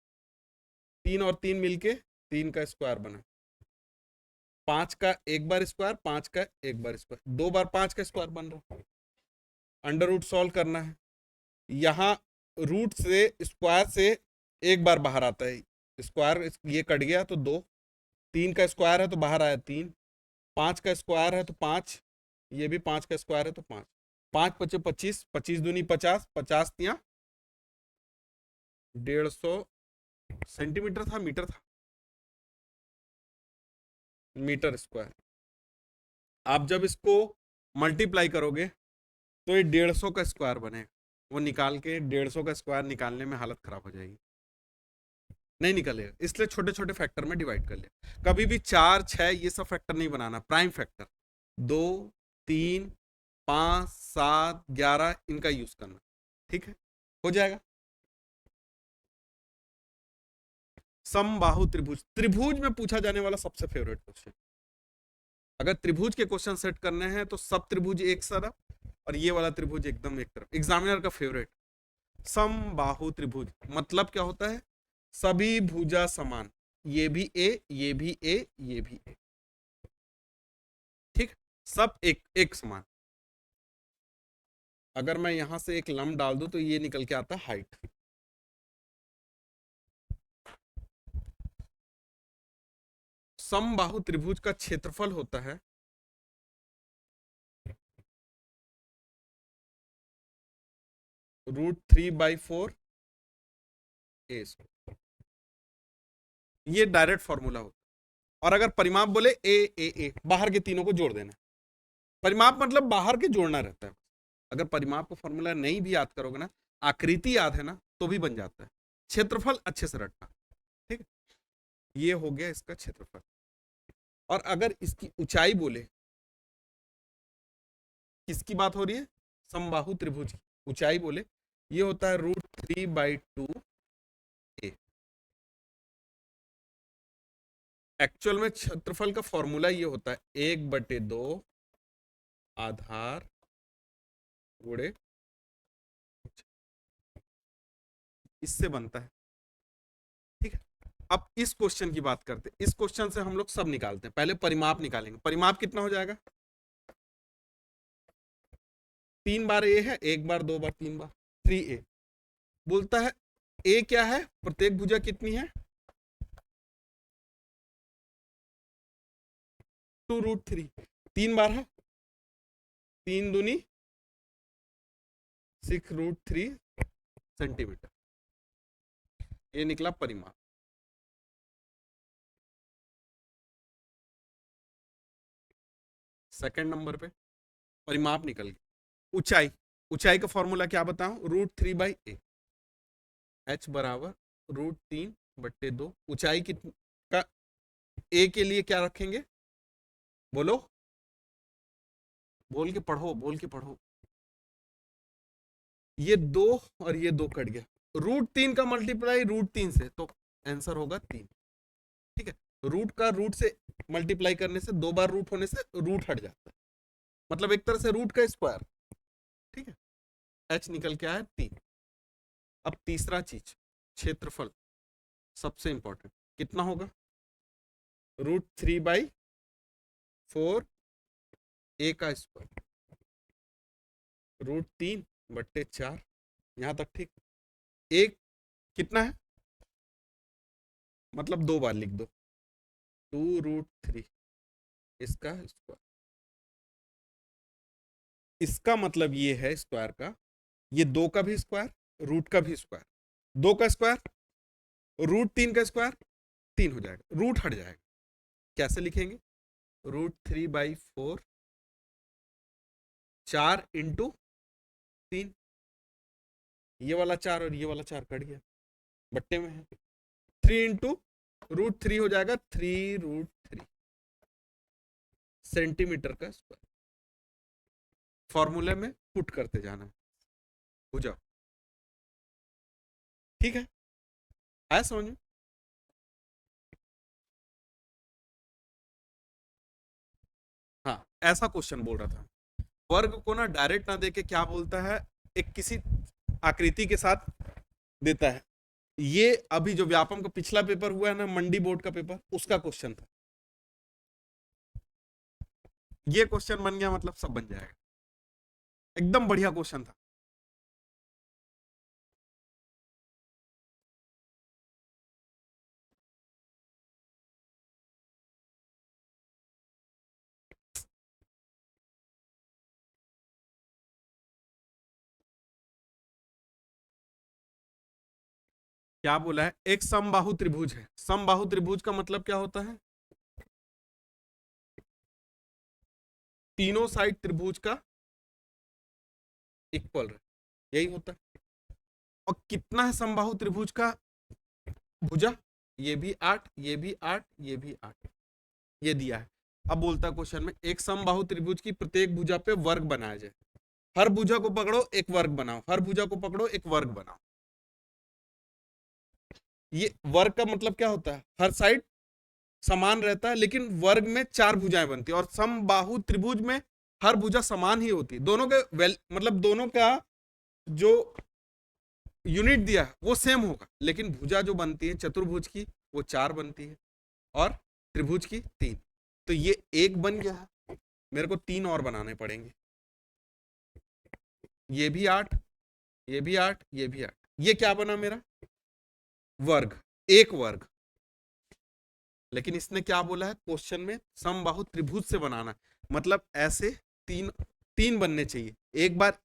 3 और 3 मिलके 3 का स्क्वायर बना। 5 का एक बार स्क्वायर, 5 का एक बार स्क्वायर, 2 बार 5 का स्क्वायर बन रहा। अंडर रूट सॉल्व करना है। यहाँ रूट से स्क्वायर से एक बार बाहर आता है, स्क्वायर ये कट गया तो 2। 3 का स्क्वायर है तो बाहर आया 3। 5 का स्क्वायर है तो 5, ये भी 5 का स्क्वायर है तो 5। 5 × 5 = 25, 25 दूनी 50, 50 तिया 150 सेंटीमीटर था, मीटर था, मीटर स्क्वायर। आप जब इसको मल्टीप्लाई करोगे तो ये 150 का स्क्वायर बनेगा। वो निकाल के 150 का स्क्वायर निकालने में हालत खराब हो जाएगी, नहीं निकलेगा। इसलिए छोटे छोटे फैक्टर में डिवाइड कर लिया। कभी भी 4, 6 ये सब फैक्टर नहीं बनाना, प्राइम फैक्टर 2, 3, 5, 7, 11 इनका यूज करना। ठीक है, हो जाएगा। समबाहु त्रिभुज, त्रिभुज में पूछा जाने वाला सबसे फेवरेट क्वेश्चन। अगर त्रिभुज के क्वेश्चन सेट करने हैं तो सब त्रिभुज एक तरफ और ये वाला त्रिभुज एकदम एक तरफ, एग्जामिनर का फेवरेट। समबाहु त्रिभुज मतलब क्या होता है? सभी भुजा समान, ये भी ए, ये भी ए, ये भी ए, ठीक, सब एक एक समान। अगर मैं यहां से एक लंब डाल दूं तो ये निकल के आता है हाइट। समबाहु त्रिभुज का क्षेत्रफल होता है √3/4 ए। ये डायरेक्ट फॉर्मूला होता है। और अगर परिमाप बोले ए ए ए, बाहर के तीनों को जोड़ देना। परिमाप मतलब बाहर के जोड़ना रहता है। अगर परिमाप का फॉर्मूला नहीं भी याद करोगे ना, आकृति याद है ना, तो भी बन जाता है। क्षेत्रफल अच्छे से रटना, ठीक है। ये हो गया इसका क्षेत्रफल। और अगर इसकी ऊंचाई बोले, किसकी बात हो रही है? समबाहु त्रिभुज की ऊंचाई बोले, ये होता है √3/2 ए। एक्चुअल में क्षेत्रफल का फॉर्मूला ये होता है 1/2 आधार गुणे, इससे बनता है, ठीक है। अब इस क्वेश्चन की बात करते हैं। इस क्वेश्चन से हम लोग सब निकालते हैं। पहले परिमाप निकालेंगे। परिमाप कितना हो जाएगा? 3 बार ए है, 1 बार 2 बार 3 बार 3a। बोलता है ए क्या है? प्रत्येक भुजा कितनी है? 2√3। 3 बार है, 3 दूनी 6√3 सेंटीमीटर। ये निकला परिमाप। सेकंड नंबर पे परिमाप निकल गया। ऊंचाई, ऊंचाई का फॉर्मूला क्या बताऊं? √3/a। h बराबर √3/2। ऊंचाई कितनी का ए के लिए क्या रखेंगे, बोलो, बोल के पढ़ो, बोल के पढ़ो। ये 2 और ये 2 कट गया, √3 का मल्टीप्लाई √3 से, तो आंसर होगा 3। ठीक है, रूट का रूट से मल्टीप्लाई करने से, 2 बार रूट होने से रूट हट जाता है, मतलब एक तरह से रूट का स्क्वायर। ठीक है, एच निकल के आया 3। अब तीसरा चीज, क्षेत्रफल, सबसे इंपॉर्टेंट, कितना होगा, √3/4 ए का स्क्वायर, √3/4, यहां तक ठीक। एक कितना है, मतलब 2 बार लिख दो, 2√3 इसका स्क्वायर। इसका मतलब ये है स्क्वायर का, ये 2 का भी स्क्वायर, रूट का भी स्क्वायर, 2 का स्क्वायर, √3 का स्क्वायर, 3 हो जाएगा, रूट हट जाएगा। कैसे लिखेंगे, √3/4, 4 इंटू 3, ये वाला 4 और ये वाला 4 कट गया, बट्टे में है, 3 इंटू √3 हो जाएगा 3√3 सेंटीमीटर का स्क्वायर। फॉर्मूले में पुट करते जाना है, हो जाओ। ठीक है, आया समझ में। हाँ, ऐसा क्वेश्चन बोल रहा था, वर्ग को ना डायरेक्ट ना देके क्या बोलता है, एक किसी आकृति के साथ देता है। ये अभी जो व्यापम का पिछला पेपर हुआ है ना, मंडी बोर्ड का पेपर, उसका क्वेश्चन था। ये क्वेश्चन बन गया, मतलब सब बन जाएगा, एकदम बढ़िया क्वेश्चन था। क्या बोला है, एक समबाहु त्रिभुज है। समबाहु त्रिभुज का मतलब क्या होता है, तीनों साइड त्रिभुज का इक्वल है, यही होता है। और कितना है समबाहु त्रिभुज का भुजा, ये भी 8, ये भी 8, ये भी 8, ये दिया है। अब बोलता है क्वेश्चन में, एक समबाहु त्रिभुज की प्रत्येक भुजा पे वर्ग बनाया जाए। हर भुजा को पकड़ो एक वर्ग बनाओ, हर भुजा को पकड़ो एक वर्ग बनाओ। ये वर्ग का मतलब क्या होता है, हर साइड समान रहता है, लेकिन वर्ग में 4 भुजाएं बनती है, और समबाहु त्रिभुज में हर भुजा समान ही होती है। दोनों के मतलब दोनों का जो यूनिट दिया है वो सेम होगा, लेकिन भुजा जो बनती है चतुर्भुज की वो 4 बनती है, और त्रिभुज की 3। तो ये एक बन गया है, मेरे को 3 और बनाने पड़ेंगे। ये भी 8, ये भी 8, ये भी 8, ये क्या बना मेरा, वर्ग, एक वर्ग। लेकिन इसने क्या बोला है क्वेश्चन में, समबाहु त्रिभुज से बनाना, मतलब ऐसे 3 3 बनने चाहिए। एक बार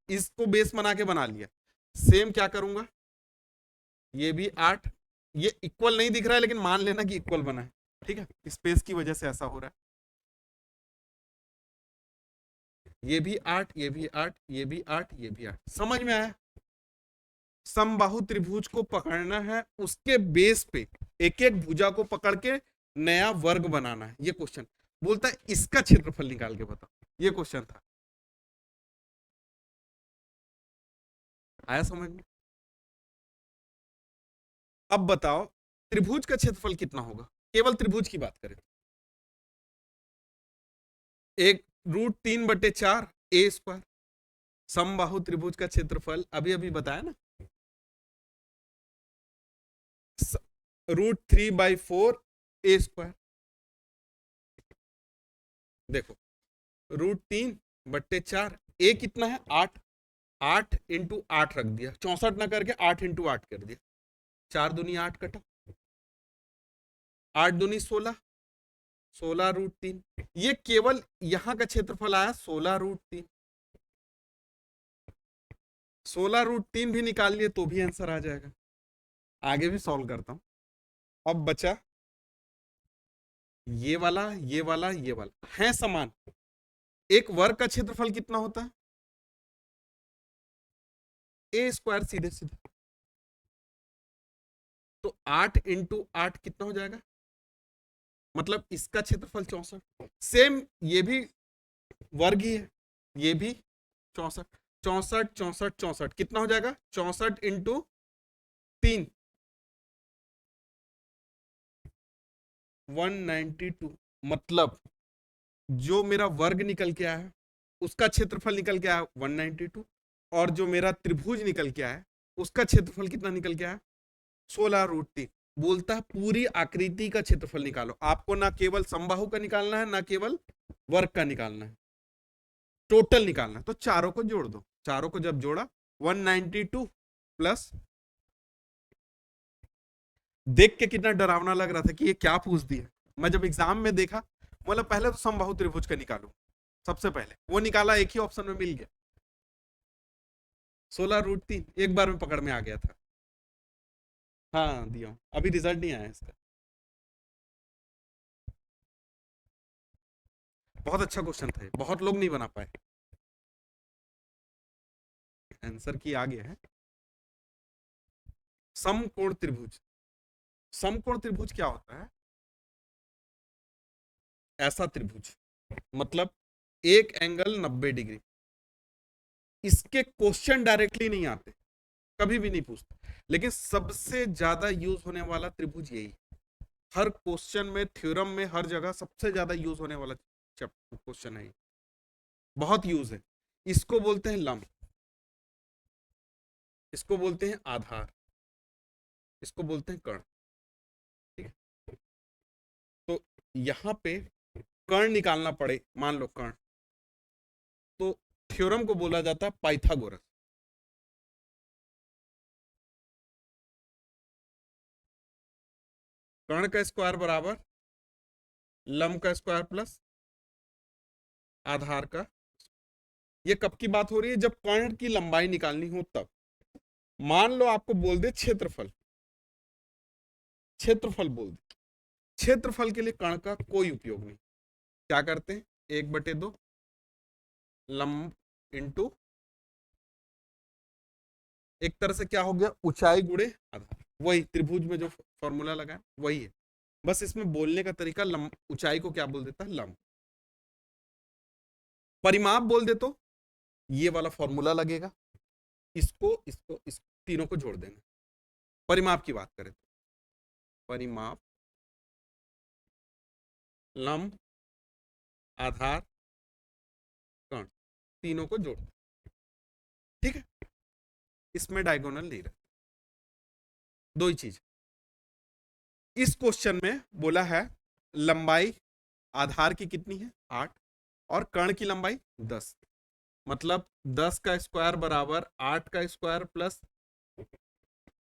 इसको बेस बना के बना लिया, सेम क्या करूंगा, ये भी 8, ये इक्वल नहीं दिख रहा है लेकिन मान लेना कि इक्वल बना है। ठीक है, स्पेस की वजह से ऐसा हो रहा है। ये भी 8, ये भी 8, ये भी 8, ये भी 8, समझ में आया। समबाहु त्रिभुज को पकड़ना है, उसके बेस पे एक एक भुजा को पकड़ के नया वर्ग बनाना है। ये क्वेश्चन बोलता है इसका क्षेत्रफल निकाल के बताओ, ये क्वेश्चन था। आया समझ में। अब बताओ त्रिभुज का क्षेत्रफल कितना होगा, केवल त्रिभुज की बात करें, एक √3/4 ए स्क्वायर। समबाहु त्रिभुज का क्षेत्रफल अभी अभी बताया ना, √3/4 ए स्क्वायर। देखो, √3/4, ए कितना है 8, 8 इंटू 8 रख दिया, 64 ना करके 8 इंटू 8 कर दिया, 4 दूनी 8 कटा, 8 दूनी 16, 16√3। ये केवल यहां का क्षेत्रफल आया 16√3, 16√3 भी निकाल लिए तो भी आंसर आ जाएगा। आगे भी सॉल्व करता हूं। अब बचा ये वाला, ये वाला, ये वाला है समान। एक वर्ग का क्षेत्रफल कितना होता है, ए स्क्वायर, सीधे सीधे। तो 8 इंटू 8 कितना हो जाएगा, मतलब इसका क्षेत्रफल 64। सेम ये भी वर्ग ही है, ये भी 64। 64 64 64 कितना हो जाएगा? 64 इंटू 3, 192। मतलब जो मेरा वर्ग निकल के आया है उसका क्षेत्रफल निकल के आया 192, और जो मेरा त्रिभुज निकल के आया उसका क्षेत्रफल कितना निकल के आया? 16√3। बोलता है पूरी आकृति का क्षेत्रफल निकालो। आपको ना केवल समबाहु का निकालना है, ना केवल वर्ग का निकालना है, टोटल निकालना है। तो चारों को जोड़ दो। चारों को जब जोड़ा 192 प्लस, देख के कितना डरावना लग रहा था कि ये क्या पूछ दिया। मैं जब एग्जाम में देखा, बोला पहले तो समबाहु त्रिभुज का निकालो, सबसे पहले वो निकाला, एक ही ऑप्शन में मिल गया 16√3, एक बार में पकड़ में आ गया था। हाँ दिया हूं। अभी रिजल्ट नहीं आया इसका। बहुत अच्छा क्वेश्चन था, बहुत लोग नहीं बना पाए। आंसर की आ गया है। समकोण त्रिभुज। समकोण त्रिभुज क्या होता है? ऐसा त्रिभुज, मतलब एक एंगल 90 डिग्री। इसके क्वेश्चन डायरेक्टली नहीं आते, कभी भी नहीं पूछते, लेकिन सबसे ज्यादा यूज होने वाला त्रिभुज यही। हर क्वेश्चन में, थ्योरम में, हर जगह सबसे ज्यादा यूज होने वाला क्वेश्चन है। बहुत यूज है। इसको बोलते हैं लंब, इसको बोलते हैं आधार, इसको बोलते हैं कर्ण। ठीक है, तो यहां पे कर्ण निकालना पड़े, मान लो कर्ण, तो थ्योरम को बोला जाता है पाइथागोरस। कर्ण का स्क्वायर बराबर लंब का स्क्वायर प्लस आधार का। ये कब की बात हो रही है? जब कर्ण की लंबाई निकालनी हो तब। मान लो आपको बोल दे क्षेत्रफल, क्षेत्रफल बोल दे, क्षेत्रफल के लिए कर्ण का कोई उपयोग नहीं। क्या करते हैं? 1/2 लंब इंटू, एक तरह से क्या हो गया, ऊंचाई गुणे आधार। वही त्रिभुज में जो फॉर्मूला लगा है वही है, बस इसमें बोलने का तरीका लंब, ऊंचाई को क्या बोल देता है? लंब। परिमाप बोल दे तो ये वाला फॉर्मूला लगेगा, इसको इस तीनों को जोड़ देना। परिमाप की बात करें तो परिमाप लंब आधार कर्ण, तीनों को जोड़। ठीक है, इसमें डायगोनल नहीं रहता। दो ही चीज इस क्वेश्चन में बोला है। लंबाई आधार की कितनी है? 8, और कर्ण की लंबाई 10। मतलब 10 का स्क्वायर बराबर 8 का स्क्वायर प्लस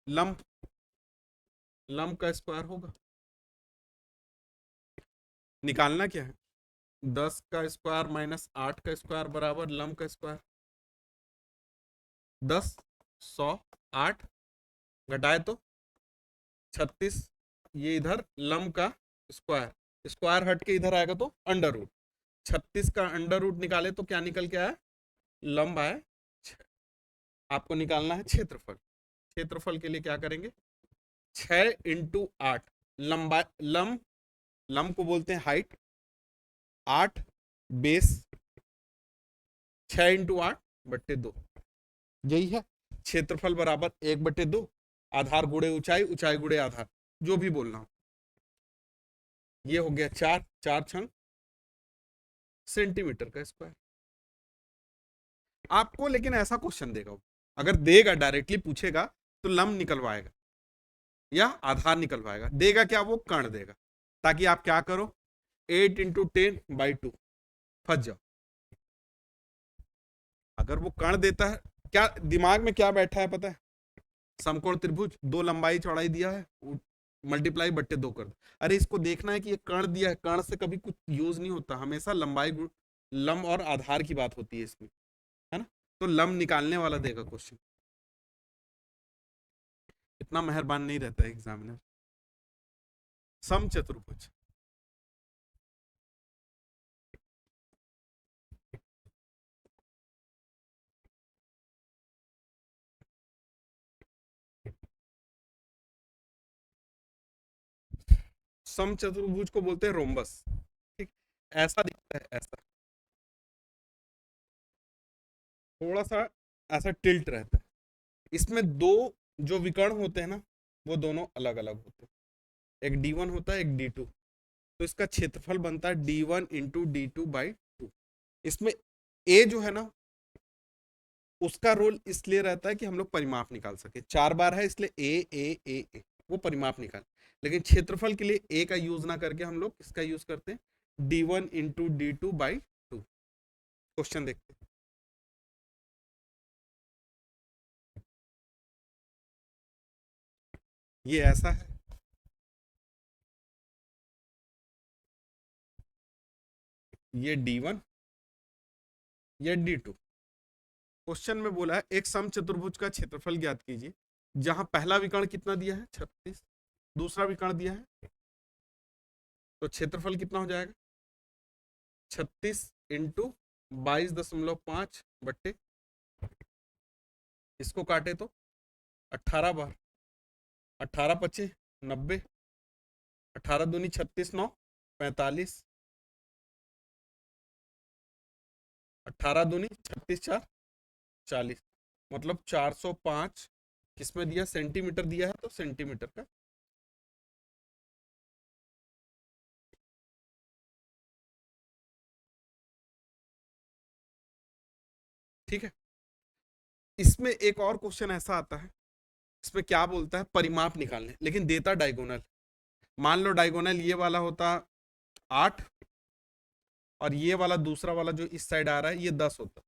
लंब, लंब का स्क्वायर होगा। निकालना क्या है? 10 का स्क्वायर माइनस 8 का स्क्वायर बराबर लंब का स्क्वायर। 10 100, 8 घटाए तो 36। ये इधर लंब का स्क्वायर, स्क्वायर हट के इधर आएगा तो अंडर रूट। 36 का अंडर रूट निकाले तो क्या निकल के आया? लंब आया 6। आपको निकालना है क्षेत्रफल। क्षेत्रफल के लिए क्या करेंगे? 6 इंटू 8, लंबा लंब, लंब को बोलते हैं हाइट, 8 बेस, 6 इंटू 8/2, यही है। क्षेत्रफल बराबर 1/2, आधार गुणे ऊंचाई, ऊंचाई गुणे आधार, जो भी बोलना हो। ये हो गया 4, 4 सेंटीमीटर का स्क्वायर। आपको लेकिन ऐसा क्वेश्चन देगा, अगर देगा डायरेक्टली पूछेगा तो लंब निकलवाएगा या आधार निकलवाएगा। देगा क्या? वो कर्ण देगा, ताकि आप क्या करो, 8 × 10/2 फंस जाओ। अगर वो कर्ण देता है, क्या दिमाग में क्या बैठा है पता है? समकोण त्रिभुज, दो लंबाई चौड़ाई दिया है, मल्टीप्लाई/2 कर दो। अरे इसको देखना है कि ये कर्ण दिया है, कर्ण से कभी कुछ यूज नहीं होता, हमेशा लंबाई लंब और आधार की बात होती है इसमें, है ना? तो लंब निकालने वाला देगा क्वेश्चन। इतना मेहरबान नहीं रहता है एग्जामिनर। समचतुर्भुज, समचतुर्भुज को बोलते हैं रोम्बस। ठीक, ऐसा दिखता है, ऐसा थोड़ा सा ऐसा टिल्ट रहता है। इसमें दो जो विकर्ण होते हैं ना, वो दोनों अलग अलग होते हैं, एक D1 होता है, एक D2। तो इसका क्षेत्रफल बनता है D1 इंटू D2/2। इसमें ए जो है ना, उसका रोल इसलिए रहता है कि हम लोग परिमाप निकाल सके। 4 बार है इसलिए ए, वो परिमाप निकाल। लेकिन क्षेत्रफल के लिए ए का यूज ना करके हम लोग इसका यूज करते हैं D1 इंटू D2/2। क्वेश्चन देखते हैं। ये ऐसा है, ये D1, ये D2। क्वेश्चन में बोला है एक समचतुर्भुज का क्षेत्रफल ज्ञात कीजिए, जहां पहला विकर्ण कितना दिया है 36, दूसरा विकर्ण दिया है, तो क्षेत्रफल कितना हो जाएगा 36 इंटू 22.5 बट्टे, इसको काटे तो 18 बार, 18 पचे 90, 18 दूनी 36, 9 45, 18 दूनी 36 4 40, मतलब 405 किसमें दिया, सेंटीमीटर दिया है, तो सेंटीमीटर का। ठीक है, इसमें एक और क्वेश्चन ऐसा आता है, इसमें क्या बोलता है परिमाप निकालने, लेकिन देता डायगोनल। मान लो डायगोनल ये वाला होता 8 और ये वाला दूसरा वाला जो इस साइड आ रहा है ये 10 होता।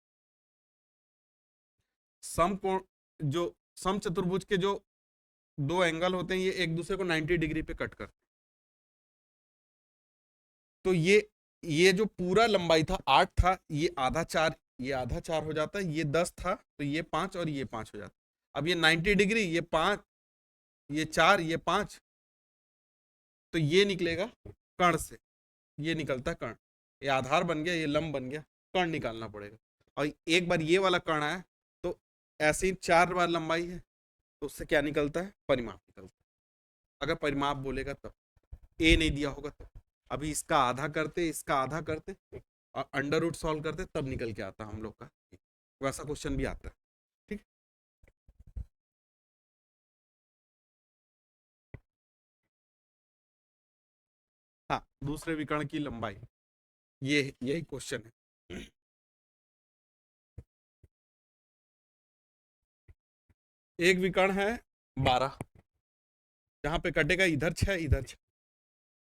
समकोण जो समचतुर्भुज के जो दो एंगल होते हैं ये एक दूसरे को 90 डिग्री पे कट करते हैं। तो ये जो पूरा लंबाई था 8 था, ये आधा 4, ये आधा 4 हो जाता है, ये 10 था तो ये 5 और ये 5 हो जाता। अब ये 90 डिग्री, ये 5, ये 4, ये 5, तो ये निकलेगा कर्ण से, ये निकलता है कर्ण, ये आधार बन गया, ये लंब बन गया, कर्ण निकालना पड़ेगा। और एक बार ये वाला कर्ण आया तो ऐसे ही 4 बार लंबाई है, तो उससे क्या निकलता है परिमाप निकलता है। अगर परिमाप बोलेगा तब, ए नहीं दिया होगा तब। अभी इसका आधा करते, इसका आधा करते और अंडर रूट सॉल्व करते, तब निकल के आता हम लोग का। वैसा क्वेश्चन भी आता है। ठीक, हाँ, दूसरे विकर्ण की लंबाई, ये यही क्वेश्चन है। एक विकर्ण है 12, जहां पे कटेगा इधर 6 इधर 6।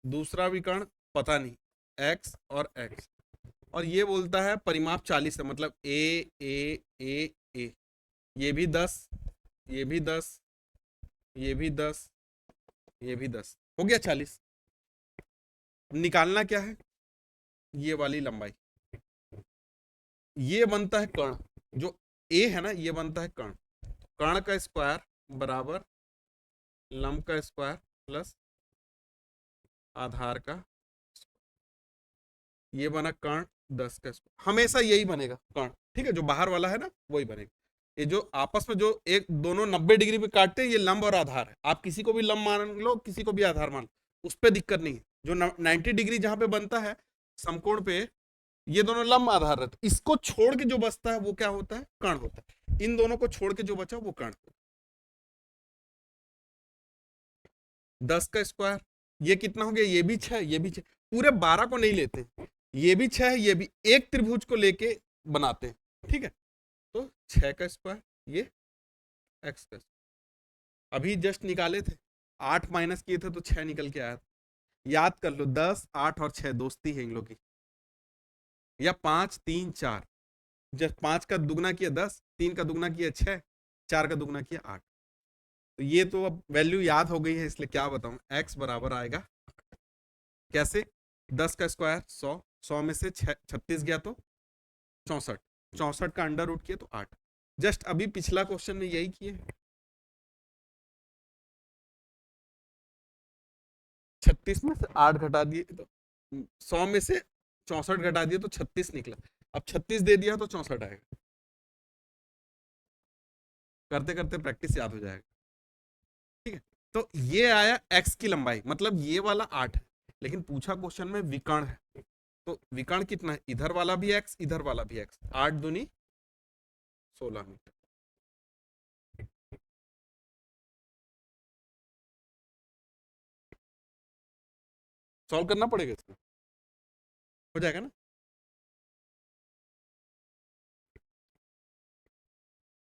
दूसरा विकर्ण पता नहीं, x और x, और ये बोलता है परिमाप 40 है, मतलब ए, ये भी 10, ये भी 10, ये भी 10, ये भी 10, हो गया 40। निकालना क्या है, ये वाली लंबाई, ये बनता है कर्ण, जो ए है ना ये बनता है कर्ण। कर्ण का स्क्वायर बराबर लंब का स्क्वायर प्लस आधार का, ये बना कर्ण 10 का स्क्वायर, हमेशा यही बनेगा कर्ण। ठीक है, जो बाहर वाला है ना वही बनेगा। ये जो आपस में जो एक दोनों 90 डिग्री पे काटते हैं, ये लंब और आधार है। आप किसी को भी लंब मान लो, किसी को भी आधार मान लो, उस पर दिक्कत नहीं है। जो 90 डिग्री जहां पे बनता है समकोण पे, ये दोनों लंब आधार रहते, इसको छोड़ के जो बचता है वो क्या होता है, कर्ण होता है। इन दोनों को छोड़ के जो बचा वो कर्ण होता है। 10 का स्क्वायर, ये कितना हो गया, ये भी 6, ये भी 6, पूरे 12 को नहीं लेते, ये भी 6 है, ये भी, एक त्रिभुज को लेके बनाते हैं। ठीक है, तो 6 का स्क्वायर, ये x का स्क्वायर, अभी जस्ट निकाले थे, 8 माइनस किए थे तो 6 निकल के आया था। याद कर लो, 10, 8 और 6 दोस्ती है इन लोग की, या 5 3 4, जब 5 का दुगना किया 10, 3 का दुगना किया 6, 4 का दुगना किया 8। तो ये तो अब वैल्यू याद हो गई है, इसलिए क्या बताऊं, x बराबर आएगा कैसे, 10 का स्क्वायर 100, 100 में से 36 गया तो 64, 64 का अंडर रूट किया तो 8। जस्ट अभी पिछला क्वेश्चन में यही किए, 36 में से 8 घटा दिए तो 100 में से 64 घटा दिए तो 36 निकला। अब 36 दे दिया तो 64 आएगा, करते करते प्रैक्टिस याद हो जाएगा। ठीक है, तो ये आया x की लंबाई, मतलब ये वाला 8 है, लेकिन पूछा क्वेश्चन में विकर्ण है, तो विकर्ण कितना है, इधर वाला भी x इधर वाला भी x, 8 दूनी 16 मीटर। सॉल्व करना पड़ेगा इसमें, हो जाएगा ना।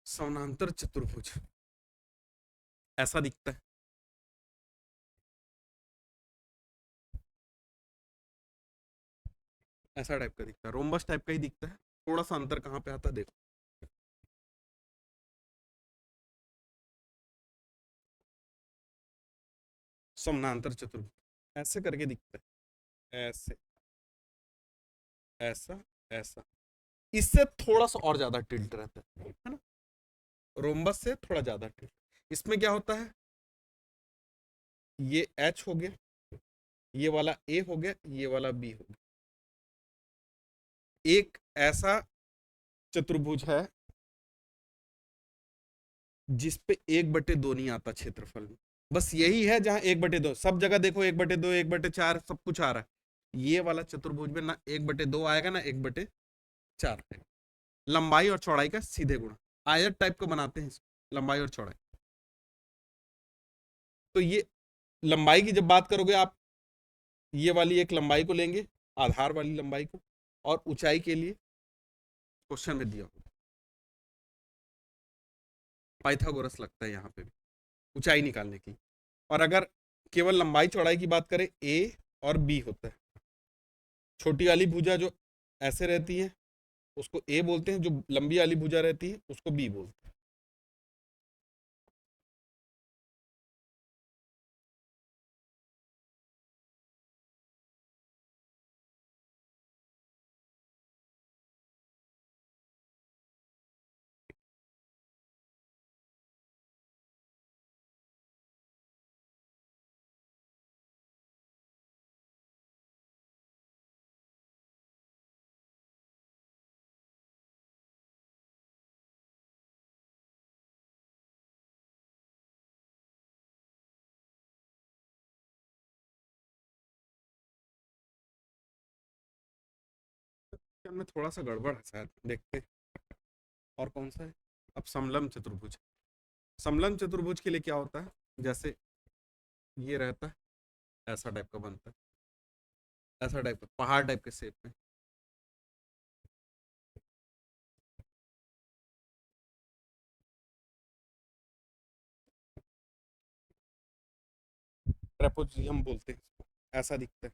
समानांतर चतुर्भुज ऐसा दिखता है, ऐसा टाइप का दिखता है, रोम्बस टाइप का ही दिखता है। थोड़ा सा अंतर कहाँ पे आता है देखो, समानांतर चतुर्भुज ऐसे करके दिखता है, ऐसे, ऐसा, ऐसा। इससे थोड़ा सा और ज्यादा टिल्ट रहता है ना, रोम्बस से थोड़ा ज्यादा टिल्ट। इसमें क्या होता है, ये H हो गया, ये वाला A हो गया, ये वाला B हो गया। एक ऐसा चतुर्भुज है जिसपे 1/2 नहीं आता क्षेत्रफल में, बस यही है जहां 1/2, सब जगह देखो 1/2 1/4 सब कुछ आ रहा है। ये वाला चतुर्भुज में ना 1/2 आएगा ना 1/4 आएगा। लंबाई और चौड़ाई का सीधे गुणा, आयत टाइप को बनाते हैं लंबाई और चौड़ाई। तो ये लंबाई की जब बात करोगे आप, ये वाली एक लंबाई को लेंगे, आधार वाली लंबाई को, और ऊंचाई के लिए क्वेश्चन में दिया होगा पाइथागोरस लगता है यहाँ पे भी ऊंचाई निकालने की। और अगर केवल लंबाई चौड़ाई की बात करें, ए और बी होता है। छोटी वाली भुजा जो ऐसे रहती है उसको ए बोलते हैं, जो लंबी वाली भुजा रहती है उसको बी बोलते हैं। में थोड़ा सा गड़बड़ है शायद, देखते हैं और कौन सा है। अब समलंब चतुर्भुज, समलंब चतुर्भुज के लिए क्या होता है, जैसे ये रहता है, ऐसा टाइप का बनता है, ऐसा टाइप का पहाड़ टाइप के शेप में। ट्रेपेजियम बोलते हैं, ऐसा दिखता है।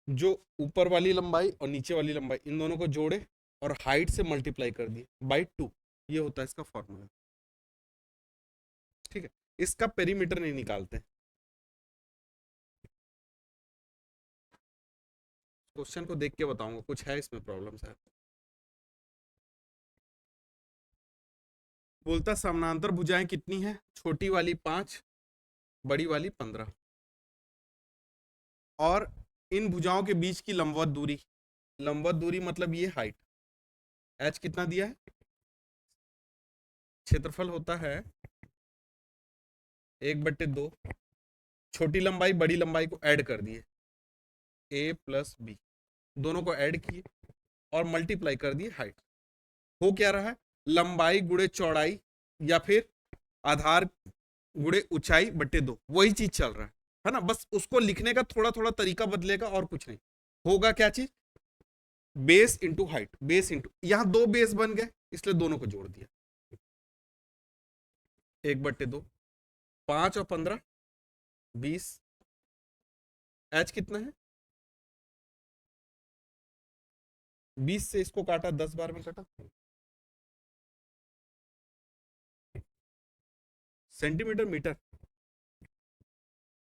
जो ऊपर वाली लंबाई और नीचे वाली लंबाई इन दोनों को जोड़े और हाइट से मल्टीप्लाई कर दिए बाई 2, ये होता है इसका फॉर्मूला। ठीक है, इसका पेरीमीटर नहीं निकालते, क्वेश्चन को देख के बताऊंगा, कुछ है इसमें प्रॉब्लम शायद। बोलता समानांतर भुजाएं कितनी है, छोटी वाली 5, बड़ी वाली 15, और इन भुजाओं के बीच की लंबवत दूरी, लंबवत दूरी मतलब ये हाइट, एच कितना दिया है, क्षेत्रफल होता है 1/2, छोटी लंबाई बड़ी लंबाई को ऐड कर दिए, ए प्लस बी, दोनों को ऐड किए और मल्टीप्लाई कर दिए हाइट। हो क्या रहा है, लंबाई गुणे चौड़ाई या फिर आधार गुणे ऊंचाई बटे 2, वही चीज चल रहा है ना, बस उसको लिखने का थोड़ा थोड़ा तरीका बदलेगा और कुछ नहीं होगा। क्या चीज, base into height, base into, यहां 2 बेस बन गए इसलिए दोनों को जोड़ दिया, 1/2, 5 और 15 20, एच कितना है, 20 से इसको काटा 10 बार में काटा, सेंटीमीटर मीटर,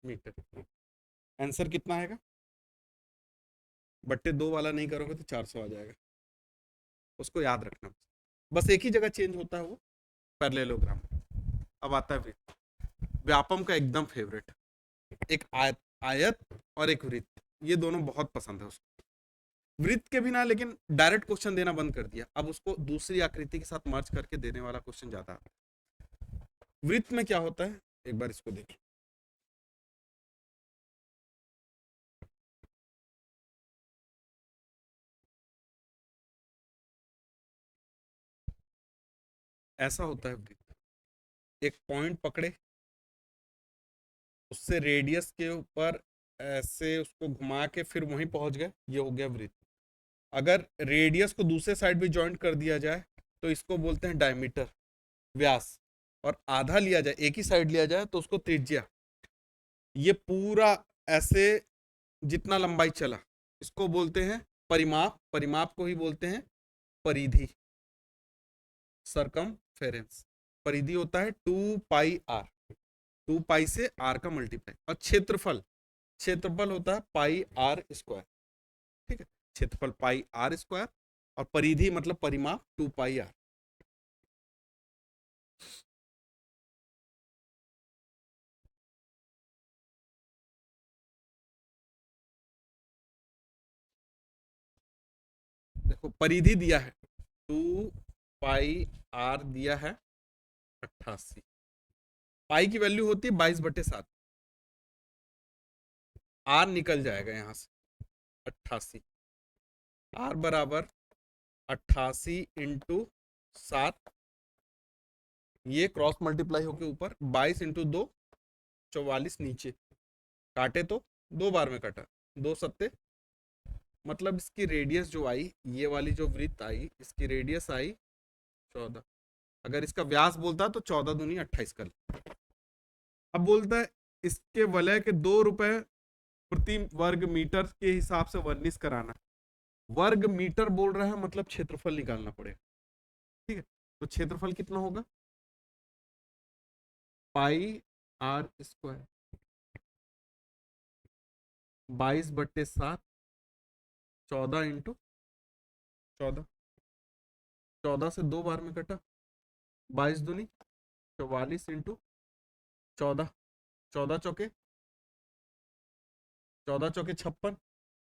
मीटर। आंसर कितना आएगा, 2 वाला नहीं करोगे तो 400 आ जाएगा, उसको याद रखना, बस एक ही जगह चेंज होता है वो, पैरेललोग्राम। अब आता है व्यापम का एकदम फेवरेट, एक आयत, आयत और एक वृत्त, ये दोनों बहुत पसंद है उसको। वृत्त के बिना लेकिन डायरेक्ट क्वेश्चन देना बंद कर दिया, अब उसको दूसरी आकृति के साथ मर्ज करके देने वाला क्वेश्चन ज्यादा आता है। वृत्त में क्या होता है, एक बार इसको देख, ऐसा होता है वृत्त, एक पॉइंट पकड़े, उससे रेडियस के ऊपर ऐसे उसको घुमा के फिर वहीं पहुंच गए, ये हो गया वृत्त। अगर रेडियस को दूसरे साइड भी जॉइंट कर दिया जाए तो इसको बोलते हैं डायमीटर, व्यास, और आधा लिया जाए, एक ही साइड लिया जाए तो उसको त्रिज्या। ये पूरा ऐसे जितना लंबाई चला इसको बोलते हैं परिमाप, परिमाप को ही बोलते हैं परिधि, सरकमफेरेंस। परिधि होता है 2πr, 2π से r का मल्टीप्लाई, और क्षेत्रफल, क्षेत्रफल होता है पाई आर स्क्वायर। ठीक है, क्षेत्रफल पाई आर स्क्वायर, और परिधि मतलब परिमाप 2πr। देखो परिधि दिया है 2πr दिया है 88, पाई की वैल्यू होती है 22/7, आर निकल जाएगा यहां से 88, आर बराबर 88 इंटू 7, ये क्रॉस मल्टीप्लाई होके ऊपर 22 इंटू 2 44, नीचे काटे तो 2 बार में कटा, 2 सत्ते, मतलब इसकी रेडियस जो आई, ये वाली जो वृत्त आई, इसकी रेडियस आई 14। अगर इसका व्यास बोलता तो 14 दूनी 28 कर। अब बोलता है इसके वलय के 2 रुपए प्रति वर्ग मीटर के हिसाब से वर्णित कराना। वर्ग मीटर बोल रहा है मतलब क्षेत्रफल निकालना पड़ेगा। ठीक है, तो क्षेत्रफल कितना होगा, पाई आर स्क्वायर 22/7, 14 इंटू 14, 14 से 2 बार में कटा, 22 दूनी 44 इंटू 14, 14 चौके 56,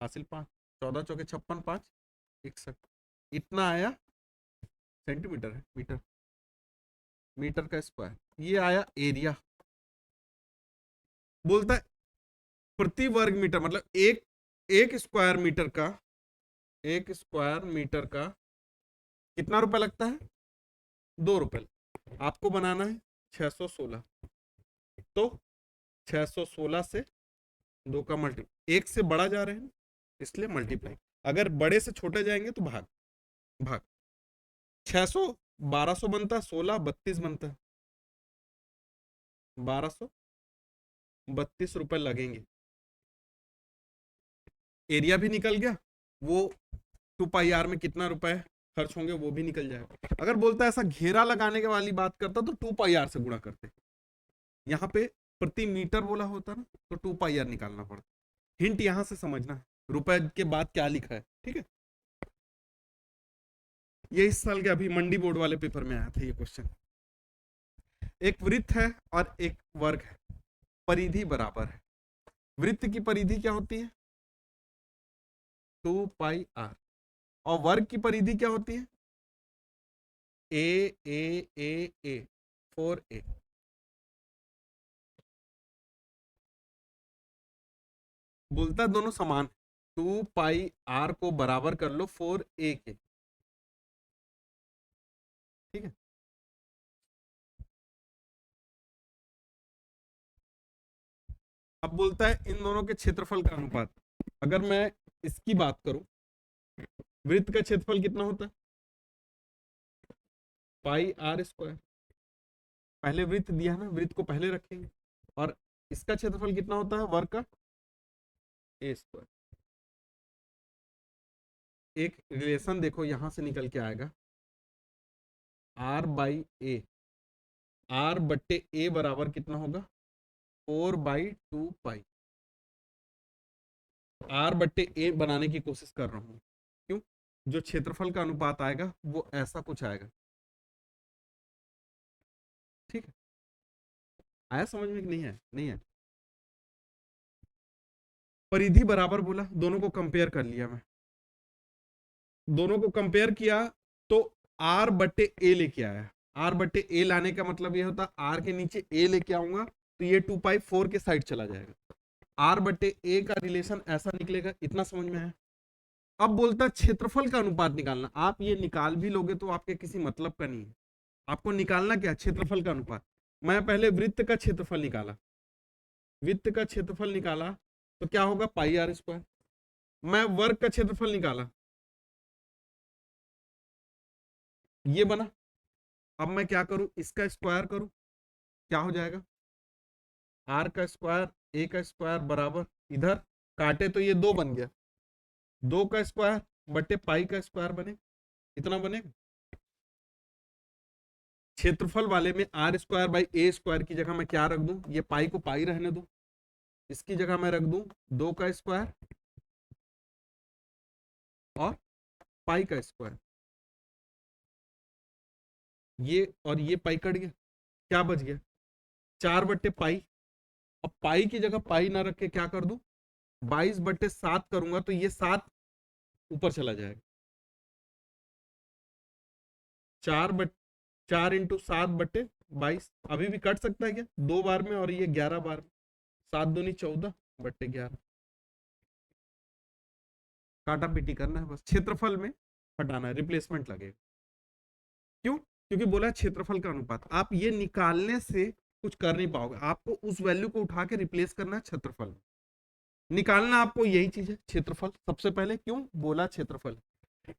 हासिल 5, 14 चौके 56, 5 61, इतना आया सेंटीमीटर है, मीटर, मीटर का स्क्वायर। ये आया एरिया। बोलता है प्रति वर्ग मीटर मतलब एक स्क्वायर मीटर का, एक स्क्वायर मीटर का कितना रुपए लगता है, 2 रुपए। आपको बनाना है 616, तो 616 से 2 का मल्टीप्लाई, एक से बड़ा जा रहे हैं इसलिए मल्टीप्लाई, अगर बड़े से छोटे जाएंगे तो भाग, भाग 600 1200 बनता है, 16 32 बनता है, 1232 रुपए लगेंगे। एरिया भी निकल गया, वो 2πr में कितना रुपए खर्च होंगे वो भी निकल जाएगा। अगर बोलता है ऐसा घेरा लगाने के वाली बात करता तो 2πr से गुणा करते, यहाँ पे प्रति मीटर बोला होता ना तो 2πr निकालना पड़ता। हिंट यहां से समझना है, रुपए के बाद क्या लिखा है। ठीक है, ये इस साल के अभी मंडी बोर्ड वाले पेपर में आया था ये क्वेश्चन। एक वृत्त है और एक वर्ग है, परिधि बराबर है। वृत्त की परिधि क्या होती है, 2πr, और वर्ग की परिधि क्या होती है, a 4a। बोलता दोनों समान, 2πr को बराबर कर लो 4a के। ठीक है, अब बोलता है इन दोनों के क्षेत्रफल का अनुपात। अगर मैं इसकी बात करूं, वृत्त का क्षेत्रफल कितना होता है, पाई आर स्क्वायर। पहले वृत्त दिया ना, वृत्त को पहले रखेंगे, और इसका क्षेत्रफल कितना होता है वर्ग का, ए स्क्वायर। एक रिलेशन देखो यहां से निकल के आएगा, r/a, r/a बराबर कितना होगा, 4/2π। r/a बनाने की कोशिश कर रहा हूं, क्यों, जो क्षेत्रफल का अनुपात आएगा वो ऐसा कुछ आएगा। ठीक है, आया समझ में कि नहीं है, नहीं है। परिधि बराबर बोला, दोनों को कंपेयर कर लिया मैं, दोनों को कंपेयर किया तो r/a लेके आया। r/a लाने का मतलब ये होता r के नीचे a लेके आऊंगा तो ये 2π 4 के साइड चला जाएगा। r/a का रिलेशन ऐसा निकलेगा, इतना समझ में है। अब बोलता है क्षेत्रफल का अनुपात निकालना। आप ये निकाल भी लोगे तो आपके किसी मतलब का नहीं है, आपको निकालना क्या, क्षेत्रफल का अनुपात। मैं पहले वृत्त का क्षेत्रफल निकाला, वृत्त का क्षेत्रफल निकाला तो क्या होगा, पाई आर स्क्वायर। मैं वर्ग का क्षेत्रफल निकाला, ये बना। अब मैं क्या करूं, इसका स्क्वायर करूं, क्या हो जाएगा, आर का स्क्वायर ए का स्क्वायर बराबर, इधर काटे तो ये दो बन गया, दो का स्क्वायर बटे पाई का स्क्वायर बने, इतना बनेगा। क्षेत्रफल वाले में R square by A square की जगह मैं क्या रख दूं, ये पाई को पाई रहने दूं, इसकी जगह मैं रख दूं दो का स्क्वायर और पाई का स्क्वायर, ये और ये पाई कट गया, क्या बच गया, चार बट्टे पाई। अब पाई की जगह पाई ना रख के क्या कर दूं, 22/7 करूंगा तो ये 7 ऊपर चला जाएगा, चार बट 4 × 7/22, अभी भी कट सकता है क्या, दो बार में, और ये 11 बार में, 7×2 = 14/11, काटा पीटी करना है बस, क्षेत्रफल में हटाना है, रिप्लेसमेंट लगेगा। क्यों, क्योंकि बोला क्षेत्रफल का अनुपात, आप ये निकालने से कुछ कर नहीं पाओगे, आपको उस वैल्यू को उठा के रिप्लेस करना है क्षेत्रफल में, निकालना आपको यही चीज है, क्षेत्रफल सबसे पहले, क्यों बोला क्षेत्रफल।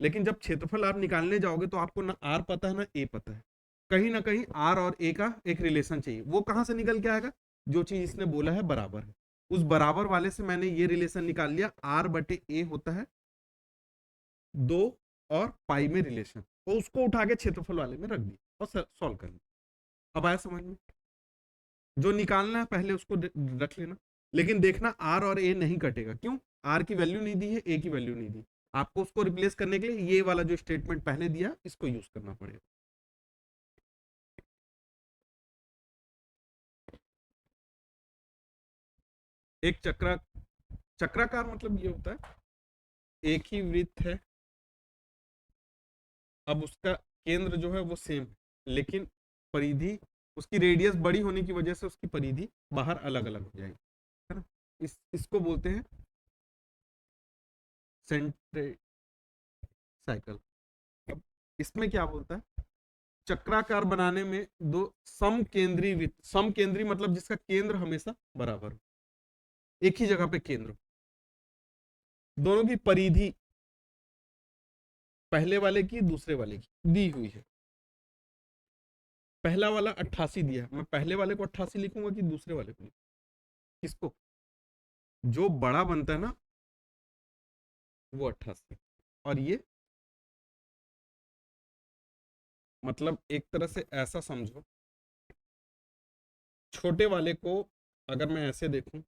लेकिन जब क्षेत्रफल आप निकालने जाओगे तो आपको ना आर पता है ना ए पता है, कहीं ना कहीं आर और ए का एक रिलेशन चाहिए, वो कहां से निकल के आएगा, जो चीज इसने बोला है बराबर है, उस बराबर वाले से मैंने ये रिलेशन निकाल लिया, आर बटे ए होता है दो और पाई में रिलेशन, तो उसको उठा के क्षेत्रफल वाले में रख दी और सॉल्व कर लिया। अब आया समझ में, जो निकालना है पहले उसको रख लेना, लेकिन देखना आर और ए नहीं कटेगा, क्यों, आर की वैल्यू नहीं दी है, ए की वैल्यू नहीं दी, आपको उसको रिप्लेस करने के लिए ये वाला जो स्टेटमेंट पहले दिया इसको यूज करना पड़ेगा। एक चक्राकार मतलब ये होता है, एक ही वृत्त है, अब उसका केंद्र जो है वो सेम है, लेकिन परिधि, उसकी रेडियस बड़ी होने की वजह से उसकी परिधि बाहर अलग अलग हो जाएगी, है ना, इसको बोलते हैं सेंट्रोइड साइकिल। अब इसमें क्या बोलता है, चक्राकार बनाने में दो समकेंद्री वृत्त, समकेंद्री मतलब जिसका केंद्र हमेशा बराबर हो, एक ही जगह पे केंद्र हो, दोनों की परिधि पहले वाले की दूसरे वाले की दी हुई है, पहला वाला 88 दिया, मैं पहले वाले को 88 लिखूंगा कि दूसरे वाले को, किसको, जो बड़ा बनता है ना वो 88, और ये मतलब एक तरह से ऐसा समझो, छोटे वाले को अगर मैं ऐसे देखूं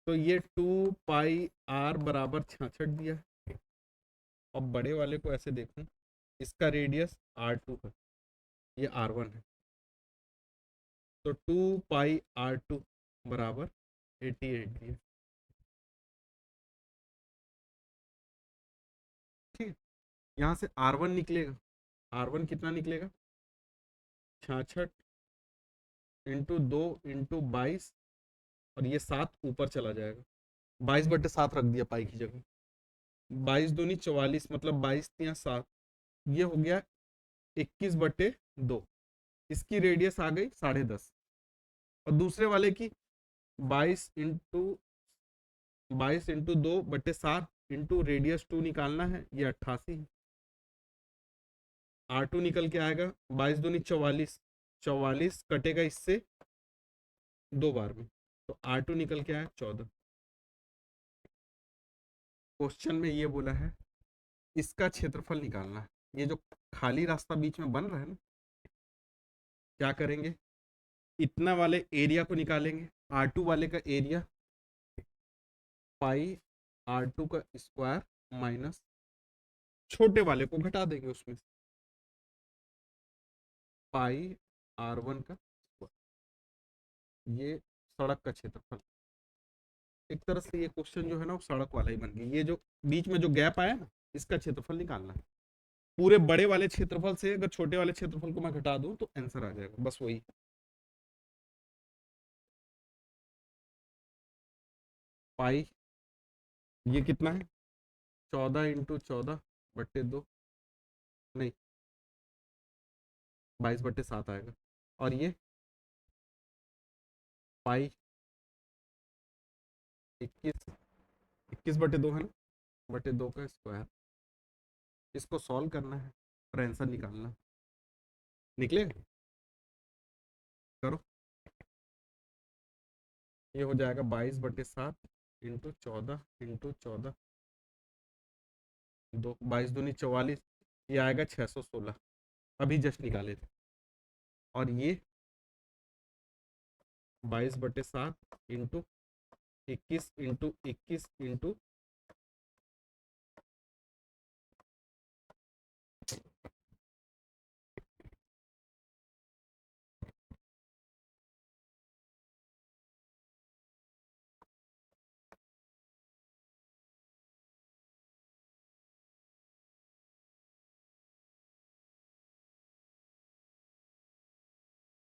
तो ये 2πr बराबर 66 दिया है, और बड़े वाले को ऐसे देखूं, इसका रेडियस r2 है, ये r1 है, तो 2πr2 बराबर 88 दिया, ठीक है। यहाँ से r1 निकलेगा, r1 कितना निकलेगा, 66 इंटू 2 इंटू 22, और ये 7 ऊपर चला जाएगा, 22/7 रख दिया पाई की जगह, 22×2 = 44, मतलब 22×3 = 7, ये हो गया 21/2, इसकी रेडियस आ गई 10.5, और दूसरे वाले की 22×2/7 इंटू रेडियस 2 निकालना है, ये 88, R2 निकल के आएगा 22×2 = 44, 44 कटेगा इससे दो बार में, तो R2 निकल के आया 14। क्वेश्चन में ये बोला है इसका क्षेत्रफल निकालना है, ये जो खाली रास्ता बीच में बन रहा है ना, क्या करेंगे, इतना वाले एरिया को निकालेंगे, R2 वाले का एरिया पाई R2 का स्क्वायर माइनस छोटे वाले को घटा देंगे उसमें से, पाई R1 का स्क्वायर, ये सड़क का क्षेत्रफल। एक तरह से ये क्वेश्चन जो है ना वो सड़क वाला ही बन गया, ये जो बीच में जो गैप आया ना इसका क्षेत्रफल निकालना है, पूरे बड़े वाले क्षेत्रफल से अगर छोटे वाले क्षेत्रफल को मैं घटा दूं तो आंसर आ जाएगा, बस वही। पाई ये कितना है, 14 × 14/2, नहीं 22/7 आएगा। और ये पाई 21/2 है ना, बटे 2 का स्क्वायर। इसको सॉल्व करना है और आंसर निकालना। निकलेगा? करो। ये हो जाएगा 22/7 इंटू 14 इंटू 14, 22×2 = 44। ये आएगा 616, अभी जस्ट निकाले थे। और ये 22/7 इंटू 21 इंटू 21 इंटू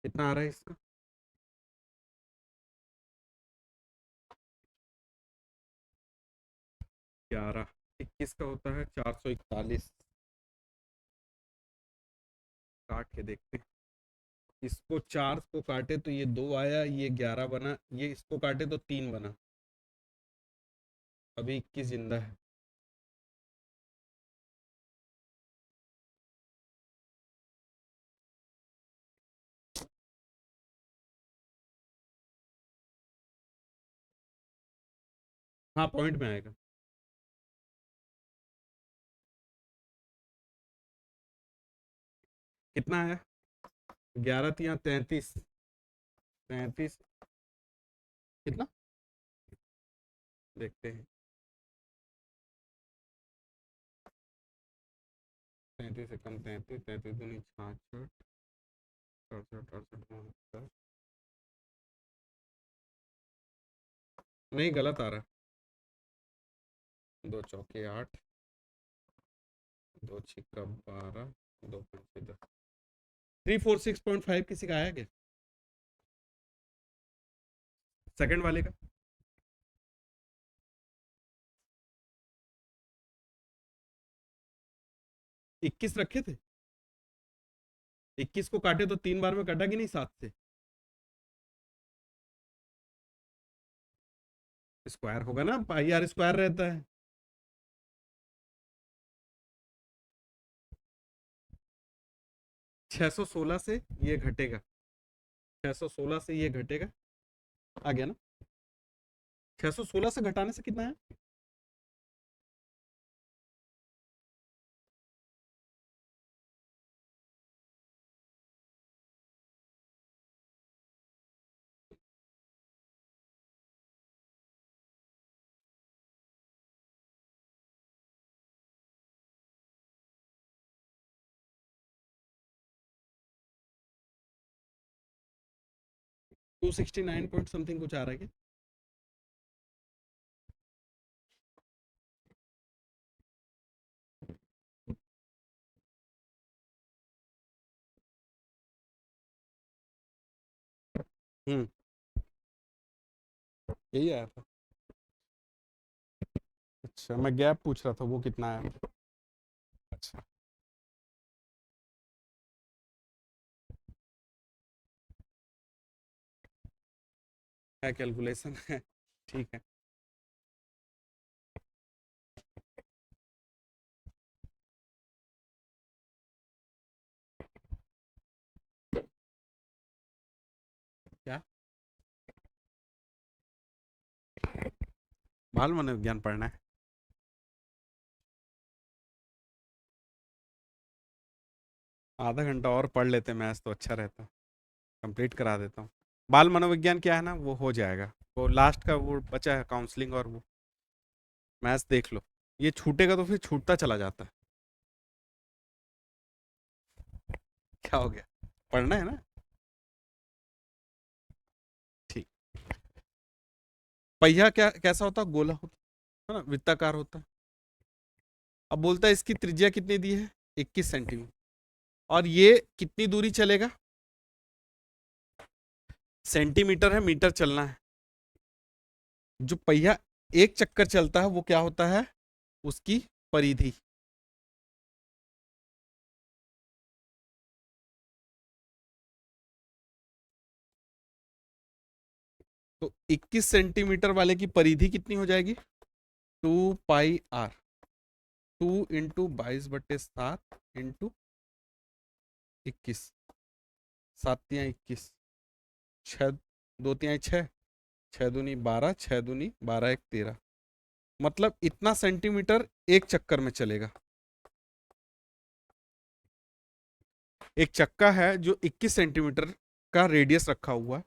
कितना आ रहा है इसका? 11। 21 का होता है 441। काट के देखते हैं। इसको 4 को काटे तो ये 2 आया, ये 11 बना, ये इसको काटे तो 3 बना। अभी 21 जिंदा है। हाँ, पॉइंट में आएगा। कितना आया? 11×3 = 33। 33 कितना देखते हैं। 33 से कम 33, 33×2 = 66, 68, 68, 69। नहीं, गलत आ रहा है। 2 चौके 8, 2 छिक्का 12, 2 पंचे 10। 346.5 किसी का आया क्या? सेकंड वाले का? 21 रखे थे। 21 को काटे तो 3 बार में कटा कि नहीं 7 से? स्क्वायर होगा ना, पाई आर स्क्वायर रहता है। छह सौ सोलह से ये घटेगा, 616 से ये घटेगा। आ गया ना? 616 से घटाने से कितना है? टू 69 पॉइंट समथिंग कुछ आ रहा है क्या? हम्म, यही आया था। अच्छा, मैं गैप पूछ रहा था, वो कितना आया? अच्छा, क्या कैलकुलेशन है? ठीक है। क्या बाल मनोविज्ञान पढ़ना है? आधा घंटा और पढ़ लेते मैथ्स तो अच्छा रहता। कंप्लीट करा देता हूँ। बाल मनोविज्ञान क्या है ना, वो हो जाएगा। वो लास्ट का वो बचा है काउंसलिंग, और वो मैथ्स देख लो। ये छूटेगा तो फिर छूटता चला जाता है। क्या हो गया? पढ़ना है ना? ठीक। पहिया क्या कैसा होता है? गोला होता है ना, वृत्ताकार होता है। अब बोलता है इसकी त्रिज्या कितनी दी है? 21 सेंटीमीटर। और ये कितनी दूरी चलेगा? सेंटीमीटर है, मीटर चलना है। जो पहिया एक चक्कर चलता है वो क्या होता है? उसकी परिधि। तो 21 सेंटीमीटर वाले की परिधि कितनी हो जाएगी? 2πr, 2 इंटू 22/7 इंटू 21, 7×3 = 21, 6×2 = 6, 6×2 = 12, 6×2 = 12, 1 13, मतलब इतना सेंटीमीटर एक चक्कर में चलेगा। एक चक्का है जो 21 सेंटीमीटर का रेडियस रखा हुआ है,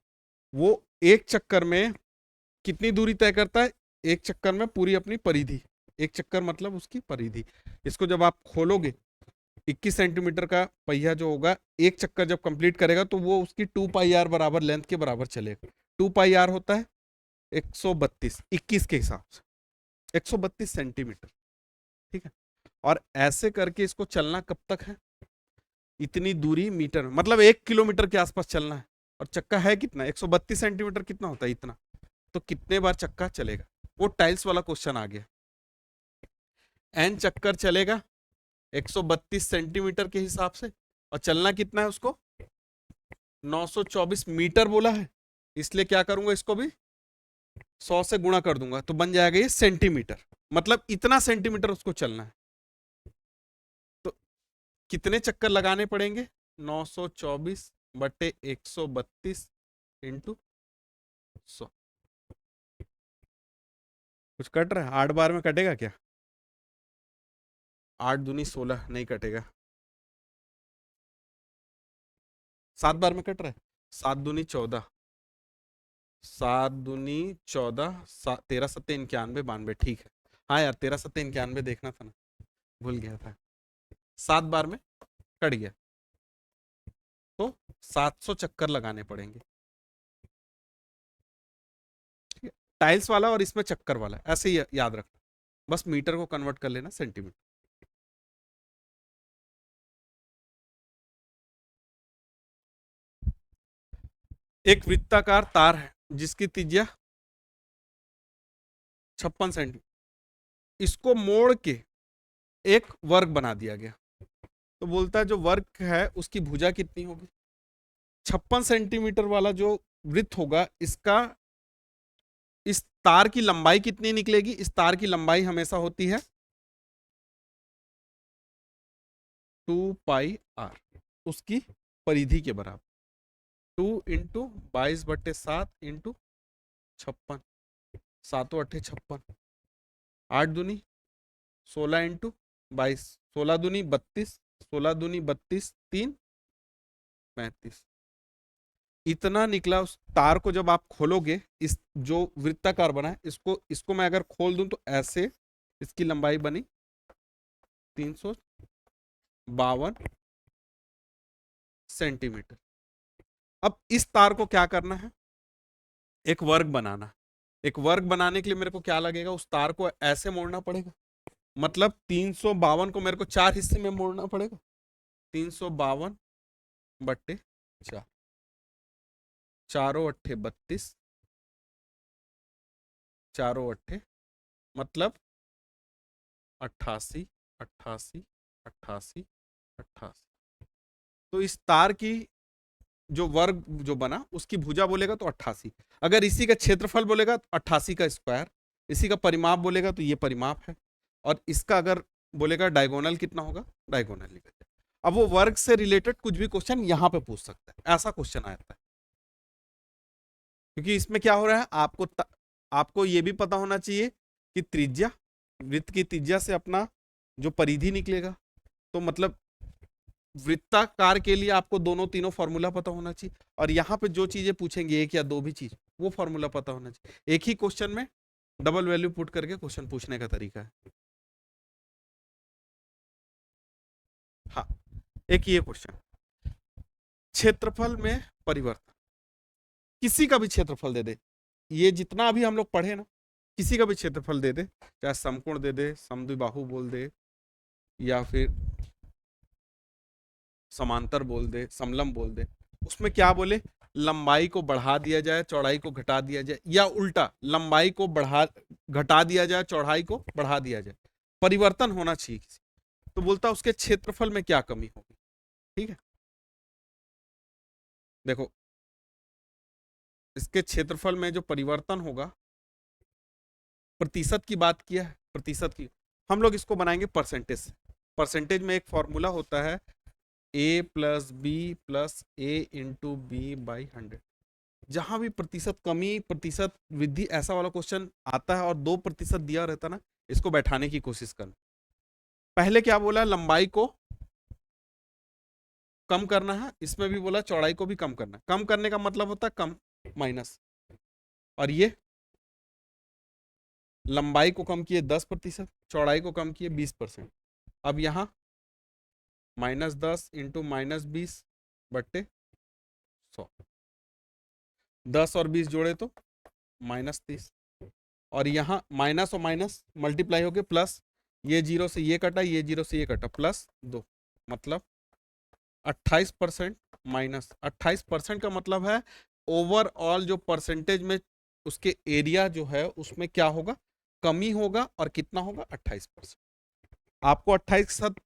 वो एक चक्कर में कितनी दूरी तय करता है? एक चक्कर में पूरी अपनी परिधि, एक चक्कर मतलब उसकी परिधि। इसको जब आप खोलोगे, 21 सेंटीमीटर का पहिया जो होगा, एक चक्कर जब कंप्लीट करेगा तो वो उसकी 2πr बराबर लेंथ के बराबर चलेगा। 2πr होता है 132, 21 के हिसाब से 132 सेंटीमीटर, ठीक है। और ऐसे करके इसको चलना कब तक है? इतनी दूरी मीटर, मतलब 1 किलोमीटर के आसपास चलना है। और चक्का है कितना? 132 सेंटीमीटर कितना होता है? इतना। तो कितने बार चक्का चलेगा? वो टाइल्स वाला क्वेश्चन आ गया। n चक्कर चलेगा 132 सेंटीमीटर के हिसाब से, और चलना कितना है उसको? 924 मीटर बोला है, इसलिए क्या करूंगा, इसको भी 100 से गुणा कर दूंगा, तो बन जाएगा ये सेंटीमीटर। मतलब इतना सेंटीमीटर उसको चलना है। तो कितने चक्कर लगाने पड़ेंगे? 924/132 इंटू 100। कुछ कट रहा है? 8 बार में कटेगा क्या? 8×2 = 16, नहीं कटेगा। 7 बार में कट रहा है? 7×2 = 14, 7×2 = 14, 13×7 = 91, 92, ठीक है। हाँ यार, 13×7 = 91 देखना था ना, भूल गया था। 7 बार में कट गया, तो 700 चक्कर लगाने पड़ेंगे, ठीक है। टाइल्स वाला और इसमें चक्कर वाला, ऐसे ही याद रखना, बस मीटर को कन्वर्ट कर लेना सेंटीमीटर। एक वृत्ताकार तार है जिसकी त्रिज्या 56 सेंटीमीटर, इसको मोड़ के एक वर्ग बना दिया गया। तो बोलता है जो वर्ग है उसकी भुजा कितनी होगी? 56 सेंटीमीटर वाला जो वृत्त होगा, इसका इस तार की लंबाई कितनी निकलेगी? इस तार की लंबाई हमेशा होती है 2πr, उसकी परिधि के बराबर। 2 इंटू 22/7 इंटू 56, 7×8 = 56, 8×2 = 16 इंटू 22, 16×2 = 32, 16×2 = 32, 3 35, इतना निकला। उस तार को जब आप खोलोगे, इस जो वृत्ताकार बना है, इसको मैं अगर खोल दूं तो ऐसे इसकी लंबाई बनी 352 सेंटीमीटर। अब इस तार को क्या करना है? एक वर्ग बनाना। एक वर्ग बनाने के लिए मेरे को क्या लगेगा? उस तार को ऐसे मोड़ना पड़ेगा, मतलब 352 को मेरे को 4 हिस्से में मोड़ना पड़ेगा। 352/4, 4×8 = 32, 4×8 मतलब 88, 88, 88, 88। तो इस तार की जो वर्ग जो बना, उसकी भुजा बोलेगा तो 88। अगर इसी का क्षेत्रफल बोलेगा तो 88 का स्क्वायर, इसी का परिमाप बोलेगा तो ये परिमाप है, और इसका अगर बोलेगा डायगोनल कितना होगा, डायगोनल लिखा जाए। अब वो वर्ग से रिलेटेड कुछ भी क्वेश्चन यहां पे पूछ सकता है, ऐसा क्वेश्चन आता है। क्योंकि इसमें क्या हो रहा है, आपको ये भी पता होना चाहिए कि त्रिज्या, वृत्त की त्रिज्या से अपना जो परिधि निकलेगा, तो मतलब वृत्ताकार के लिए आपको दोनों तीनों फॉर्मूला पता होना चाहिए। और यहाँ पे जो चीजें पूछेंगे, एक या दो भी चीज, वो फॉर्मूला पता होना चाहिए। एक ही क्वेश्चन में डबल वैल्यू पुट करके क्वेश्चन पूछने का तरीका है। हाँ, एक ये क्वेश्चन, क्षेत्रफल में परिवर्तन, किसी का भी क्षेत्रफल दे दे, ये जितना अभी हम लोग पढ़े ना, किसी का भी क्षेत्रफल दे दे, चाहे समकोण दे दे, समद्विबाहु बोल दे, या फिर समांतर बोल दे, समलंब बोल दे, उसमें क्या बोले, लंबाई को बढ़ा दिया जाए, चौड़ाई को घटा दिया जाए, या उल्टा लंबाई को घटा दिया जाए, चौड़ाई को बढ़ा दिया जाए, परिवर्तन होना चाहिए किसी। तो बोलता उसके क्षेत्रफल में क्या कमी होगी। ठीक है, देखो इसके क्षेत्रफल में जो परिवर्तन होगा, प्रतिशत की बात किया है, प्रतिशत की, हम लोग इसको बनाएंगे परसेंटेज से। परसेंटेज में एक फॉर्मूला होता है a plus B plus A into B by 100। जहां भी प्रतिशत कमी प्रतिशत वृद्धि ऐसा वाला क्वेश्चन आता है और 2% दिया रहता ना, इसको बैठाने की कोशिश करना। पहले क्या बोला, लंबाई को कम करना है, इसमें भी बोला चौड़ाई को भी कम करना है। कम करने का मतलब होता है कम माइनस, और ये लंबाई को कम किए 10%, चौड़ाई को कम किए 20%। अब यहां -10 इंटू -20 बट्टे 100, 10 और 20 जोड़े तो -30, और यहाँ माइनस और माइनस मल्टीप्लाई हो गए, प्लस ये 0 से ये कटा, ये 0 से ये कटा, +2, मतलब 28% माइनस 28% का मतलब है ओवरऑल जो परसेंटेज में उसके एरिया जो है उसमें क्या होगा, कमी होगा, और कितना होगा 28%। आपको 28%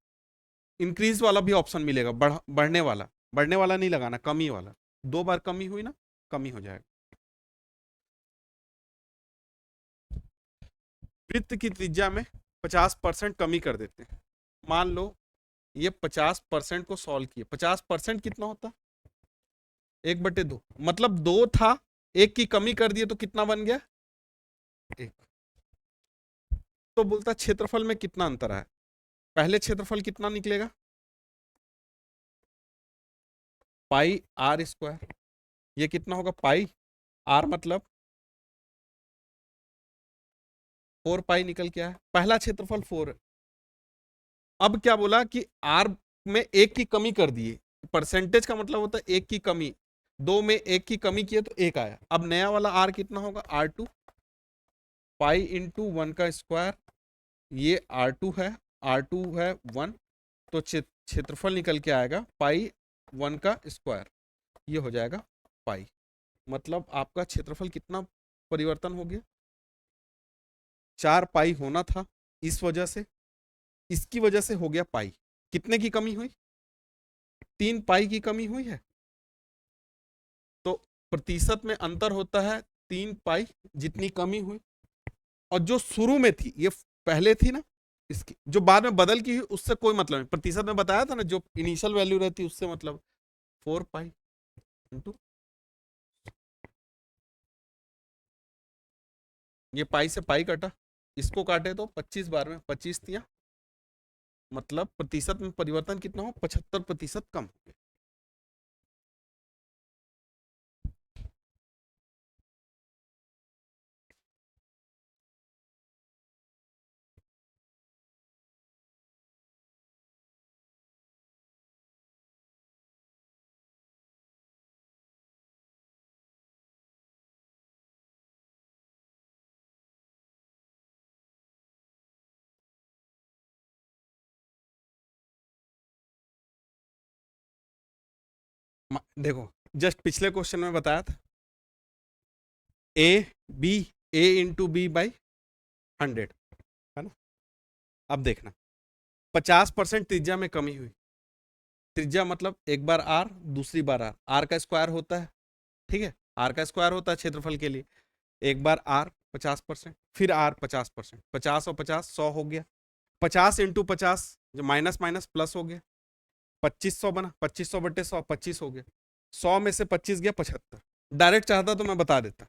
इंक्रीज वाला भी ऑप्शन मिलेगा, बढ़ने वाला नहीं लगाना, कमी वाला। 2 बार कमी हुई ना, कमी हो जाएगा। वृत्त की त्रिज्या में 50% कमी कर देते हैं। मान लो ये 50% को सॉल्व किए, 50% कितना होता है 1/2, मतलब 2 था, 1 की कमी कर दिए तो कितना बन गया 1। तो बोलता क्षेत्रफल में कितना अंतर है, पहले क्षेत्रफल कितना निकलेगा पाई आर स्क्वायर, ये कितना होगा पाई आर, मतलब 4 पाई निकल के आया, पहला क्षेत्रफल 4 है। अब क्या बोला कि आर में 1 की कमी कर दिए, परसेंटेज का मतलब होता है 1 की कमी, 2 में 1 की कमी किए तो 1 आया। अब नया वाला आर कितना होगा R2 पाई इंटू 1 का स्क्वायर, ये R2 है, R2 है 1, तो क्षेत्रफल निकल के आएगा पाई 1 का स्क्वायर, ये हो जाएगा पाई। मतलब आपका क्षेत्रफल कितना परिवर्तन हो गया, 4 पाई होना था, इस वजह से, इसकी वजह से हो गया पाई। कितने की कमी हुई, 3 पाई की कमी हुई है। तो प्रतिशत में अंतर होता है 3 पाई जितनी कमी हुई, और जो शुरू में थी ये पहले थी ना, इसकी जो बाद में बदल की उससे कोई मतलब नहीं। प्रतिशत में बताया था ना, जो इनिशियल वैल्यू रहती उससे मतलब 4 पाई इंटू, ये पाई से पाई कटा, इसको काटे तो 25 बार में 25 दिया, मतलब प्रतिशत में परिवर्तन कितना हो 75% कम हो गया। देखो जस्ट पिछले क्वेश्चन में बताया था A B, A into B by 100 है ना। अब देखना 50% त्रिज्या में कमी हुई, त्रिज्या मतलब एक बार आर दूसरी बार आर, आर का स्क्वायर होता है, ठीक है, आर का स्क्वायर होता है क्षेत्रफल के लिए। एक बार आर 50%, फिर आर 50%, 50 और 50 100 हो गया, 50 इंटू 50 जो माइनस माइनस प्लस हो गया, 2500 बना, 2500 बटे 100 25 हो गया, 100 में से 25 गया 75। डायरेक्ट चाहता तो मैं बता देता,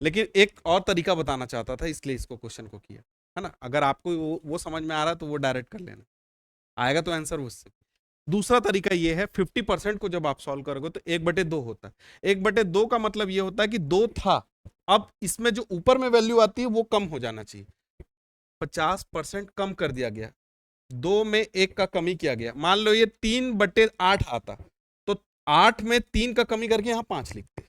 लेकिन एक और तरीका बताना चाहता था, इसलिए इसको क्वेश्चन को किया है ना। अगर आपको वो समझ में आ रहा है तो वो डायरेक्ट कर लेना, आएगा तो आंसर उससे। दूसरा तरीका ये है 50% को जब आप सॉल्व करोगे तो 1/2 होता है। 1/2 का मतलब ये होता है कि 2 था, अब इसमें जो ऊपर में वैल्यू आती है वो कम हो जाना चाहिए, 50% कम कर दिया गया, 2 में 1 का कमी किया गया। मान लो ये 3/8 आता तो 8 में 3 का कमी करके यहां 5 लिखते,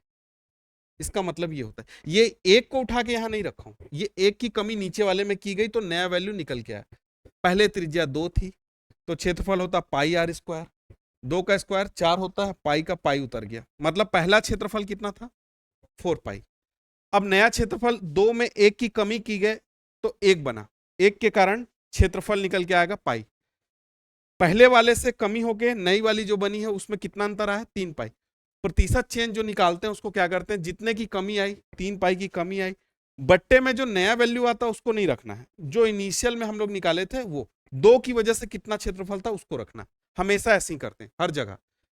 इसका मतलब ये होता है। ये 1 को उठा के यहां नहीं रखा हूं, ये 1 की कमी नीचे वाले में की गई तो नया वैल्यू निकल के आया। पहले त्रिज्या 2 थी तो क्षेत्रफल होता पाई आर स्क्वायर, 2 का स्क्वायर 4 होता है, पाई का पाई उतर गया, मतलब पहला क्षेत्रफल कितना था 4 पाई। अब नया क्षेत्रफल 2 में 1 की कमी की गई तो 1 बना, 1 के कारण क्षेत्रफल निकल के आएगा पाई। पहले वाले से कमी हो गए, नई वाली जो बनी है उसमें कितना अंतर आया 3 पाई। प्रतिशत चेंज जो निकालते हैं उसको क्या करते हैं, जितने की कमी आई, 3 पाई की कमी आई, बट्टे में जो नया वैल्यू आता है उसको नहीं रखना है, जो इनिशियल में हम लोग निकाले थे वो 2 की वजह से कितना क्षेत्रफल था उसको रखना। हमेशा ऐसे ही करते हैं हर जगह,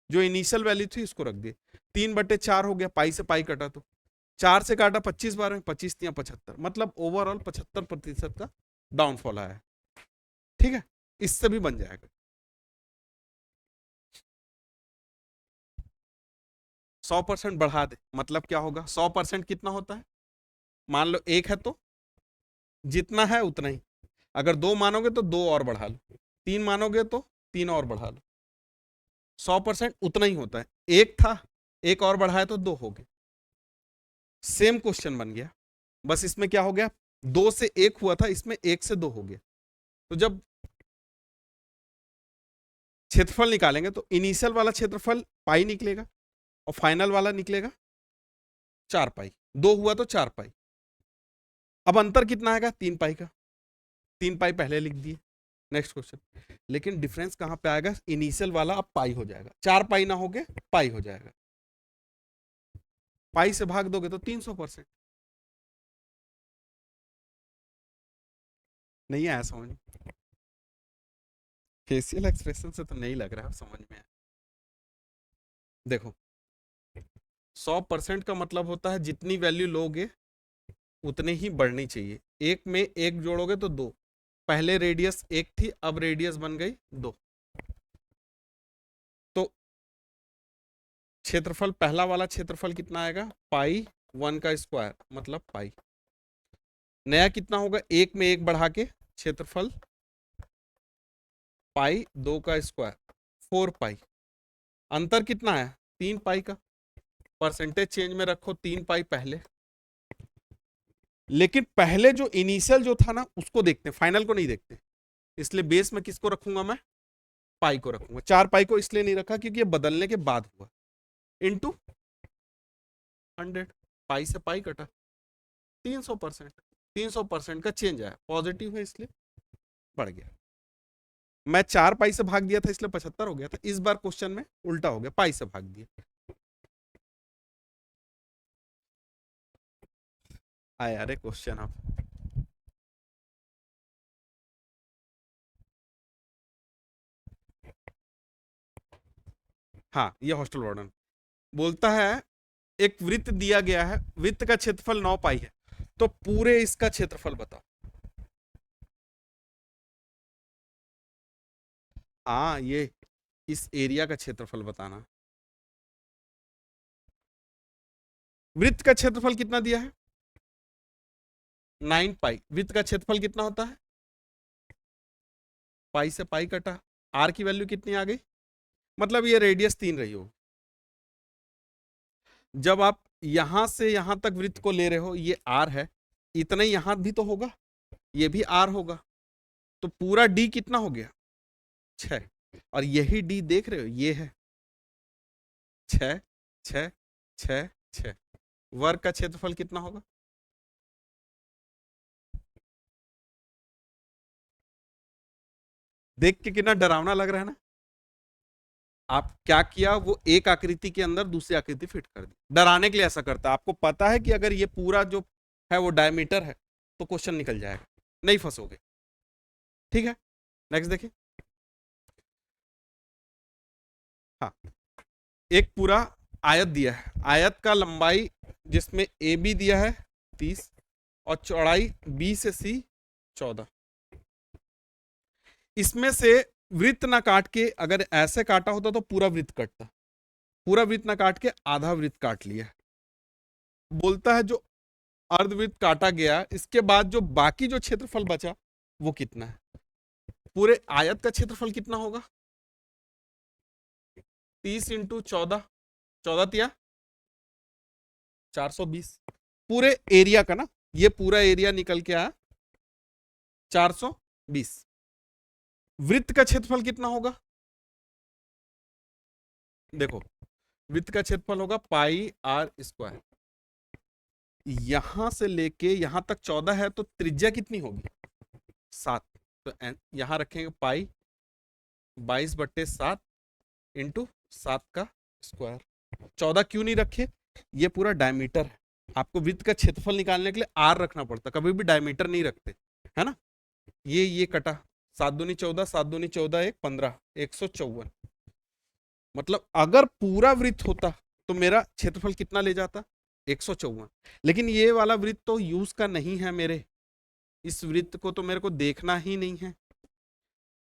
जो इनिशियल वैल्यू थी उसको रख दिए। 3/4 हो गया, पाई से पाई कटा तो 4 से काटा 25 बार में, 25 या 75, मतलब ओवरऑल 75% का डाउनफॉल आया है। ठीक है, इससे भी बन जाएगा। 100% बढ़ा दे मतलब क्या होगा, 100% कितना होता है, मान लो 1 है तो जितना है उतना ही, अगर 2 मानोगे तो 2 और बढ़ा लो, 3 मानोगे तो 3 और बढ़ा लो, 100% उतना ही होता है। 1 था, 1 और बढ़ाया तो 2 हो गए। सेम क्वेश्चन बन गया, बस इसमें क्या हो गया, 2 से 1 हुआ था, इसमें 1 से 2 हो गया। तो जब क्षेत्रफल निकालेंगे तो इनिशियल वाला क्षेत्रफल पाई निकलेगा और फाइनल वाला निकलेगा 4 पाई, 2 हुआ तो 4 पाई। अब अंतर कितना आएगा, 3 पाई का, 3 पाई पहले लिख दिए। नेक्स्ट क्वेश्चन, लेकिन डिफरेंस कहां पे आएगा, इनिशियल वाला अब पाई हो जाएगा, 4 पाई ना हो गए पाई हो जाएगा, पाई से भाग दोगे तो 300%। नहीं आया समझ में, फेशियल एक्सप्रेशन से तो नहीं लग रहा है समझ में आया। देखो 100% का मतलब होता है जितनी वैल्यू लोगे उतनी ही बढ़नी चाहिए, एक में एक जोड़ोगे तो 2, पहले रेडियस 1 थी अब रेडियस बन गई 2, तो क्षेत्रफल पहला वाला क्षेत्रफल कितना आएगा, पाई 1 का स्क्वायर मतलब पाई, नया कितना होगा, 1 में 1 बढ़ा के क्षेत्रफल पाई 2 का स्क्वायर 4 पाई, अंतर कितना है 3 पाई का, परसेंटेज चेंज में रखो 3 पाई पहले, लेकिन पहले जो इनिशियल जो था ना उसको देखते हैं, फाइनल को नहीं देखते, इसलिए बेस में किसको रखूंगा मैं, पाई को रखूंगा। 4 पाई को इसलिए नहीं रखा क्योंकि ये बदलने के बाद हुआ, इंटू 100, पाई से पाई कटा 300%, 300% का चेंज आया, पॉजिटिव है इसलिए बढ़ गया। मैं 4 पाई से भाग दिया था इसलिए 75 हो गया था, इस बार क्वेश्चन में उल्टा हो गया, पाई से भाग दिया। आया अरे क्वेश्चन आप, हाँ ये हॉस्टल वार्डन बोलता है एक वृत्त दिया गया है, वृत्त का क्षेत्रफल 9 पाई है, तो पूरे इसका क्षेत्रफल बताओ। हाँ ये इस एरिया का क्षेत्रफल बताना। वृत्त का क्षेत्रफल कितना दिया है, 9 पाई, वृत्त का क्षेत्रफल कितना होता है, पाई से पाई कटा, आर की वैल्यू कितनी आ गई, मतलब ये रेडियस 3 रही हो। जब आप यहां से यहां तक वृत्त को ले रहे हो, ये आर है, इतना ही यहां भी तो होगा, ये भी आर होगा, तो पूरा डी कितना हो गया 6, और यही डी देख रहे हो ये है 6 6 6 6, वर्ग का क्षेत्रफल कितना होगा, देख के कितना डरावना लग रहा है ना। आप क्या किया, वो एक आकृति के अंदर दूसरी आकृति फिट कर दी, डराने के लिए ऐसा करता है, आपको पता है कि अगर ये पूरा जो है वो डायमीटर है तो क्वेश्चन निकल जाएगा, नहीं फंसोगे। ठीक है, नेक्स्ट देखिए। हाँ, एक पूरा आयत दिया है, आयत का लंबाई जिसमें ए बी दिया है 30 और चौड़ाई बी से सी 14, इसमें से वृत्त ना काट के, अगर ऐसे काटा होता तो पूरा वृत्त कटता, पूरा वृत्त ना काट के आधा वृत्त काट लिया। बोलता है जो अर्धवृत्त काटा गया इसके बाद जो बाकी जो क्षेत्रफल बचा वो कितना है, पूरे आयत का क्षेत्रफल कितना होगा, 30 इंटू 14, 14 तिया 420, पूरे एरिया का ना, ये पूरा एरिया निकल के आया 420। वृत्त का क्षेत्रफल कितना होगा, देखो वृत्त का क्षेत्रफल होगा पाई आर स्क्वायर, यहां से लेके यहां तक 14 है तो त्रिज्या कितनी होगी 7, तो यहां रखेंगे पाई 22/7 इंटू 7 का स्क्वायर, 14 क्यों नहीं रखे? ये पूरा डायमीटर है, आपको वृत्त का क्षेत्रफल निकालने के लिए आर रखना पड़ता, कभी भी डायमीटर नहीं रखते, है ना। ये कटा, 7 दूनी 14, 7 दूनी 14, 1 15, 154। मतलब अगर पूरा वृत्त होता तो मेरा क्षेत्रफल कितना ले जाता? 154। लेकिन ये वाला वृत्त तो यूज का नहीं है मेरे, इस वृत्त को तो मेरे को देखना ही नहीं है।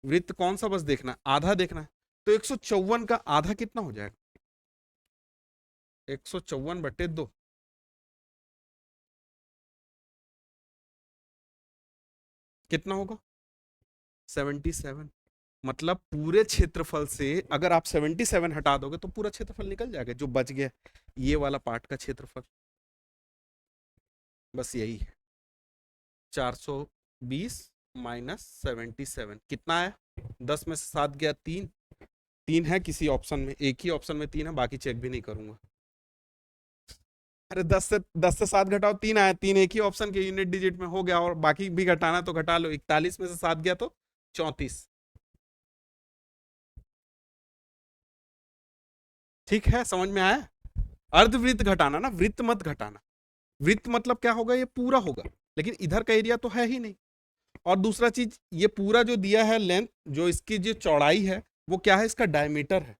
वृत्त कौन सा बस देखना है? आधा देखना है। तो 154 का आधा कितना हो जाएगा? 154/2। कितना होगा? 77। मतलब पूरे क्षेत्रफल से अगर आप 77 हटा दोगे तो पूरा क्षेत्रफल निकल जाएगा, जो बच गया ये वाला पार्ट का क्षेत्रफल। बस यही है। 420 माइनस 77 कितना है? 10 में से 7 गया 3, 3 है किसी ऑप्शन में, एक ही ऑप्शन में 3 है, बाकी चेक भी नहीं करूंगा। अरे 10 से 7 घटाओ, 3 आया, 3 एक ही ऑप्शन के यूनिट डिजिट में हो गया, और बाकी भी घटाना तो घटा लो। 41 में से 7 गया तो 34। ठीक है, समझ में आया? अर्धवृत्त घटाना ना, वृत्त मत घटाना। वृत्त मतलब क्या होगा? ये पूरा होगा, लेकिन इधर का एरिया तो है ही नहीं। और दूसरा चीज, ये पूरा जो दिया है लेंथ, जो इसकी जो चौड़ाई है वो क्या है? इसका डायमीटर है,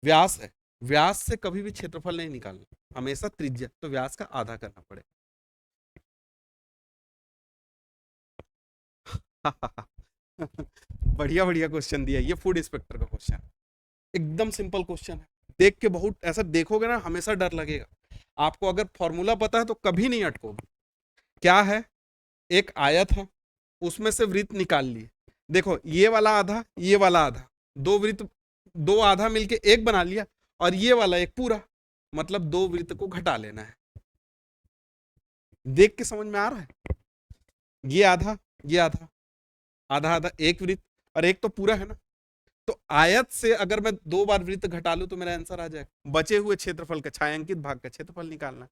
व्यास है। व्यास से कभी भी क्षेत्रफल नहीं निकालना, हमेशा त्रिज्या, तो व्यास का आधा करना पड़ेगा। बढ़िया बढ़िया क्वेश्चन दिया, ये फूड इंस्पेक्टर का क्वेश्चन, एकदम सिंपल क्वेश्चन है। देख के बहुत ऐसा देखोगे ना, हमेशा डर लगेगा। आपको अगर फॉर्मूला पता है तो कभी नहीं अटकोगे। क्या है? एक आयत है, उसमें से वृत्त निकाल लिए। देखो ये वाला आधा, ये वाला आधा, दो वृत्त, दो आधा मिलके एक बना लिया, और ये वाला एक पूरा, मतलब दो वृत्त को घटा लेना है। देख के समझ में आ रहा है? ये आधा, ये आधा, आधा आधा, एक वृत्त, और एक तो पूरा है ना। तो आयत से अगर मैं 2 बार वृत्त घटा लूं तो मेरा आंसर आ जाएगा। बचे हुए क्षेत्रफल का, छायांकित भाग का क्षेत्रफल निकालना।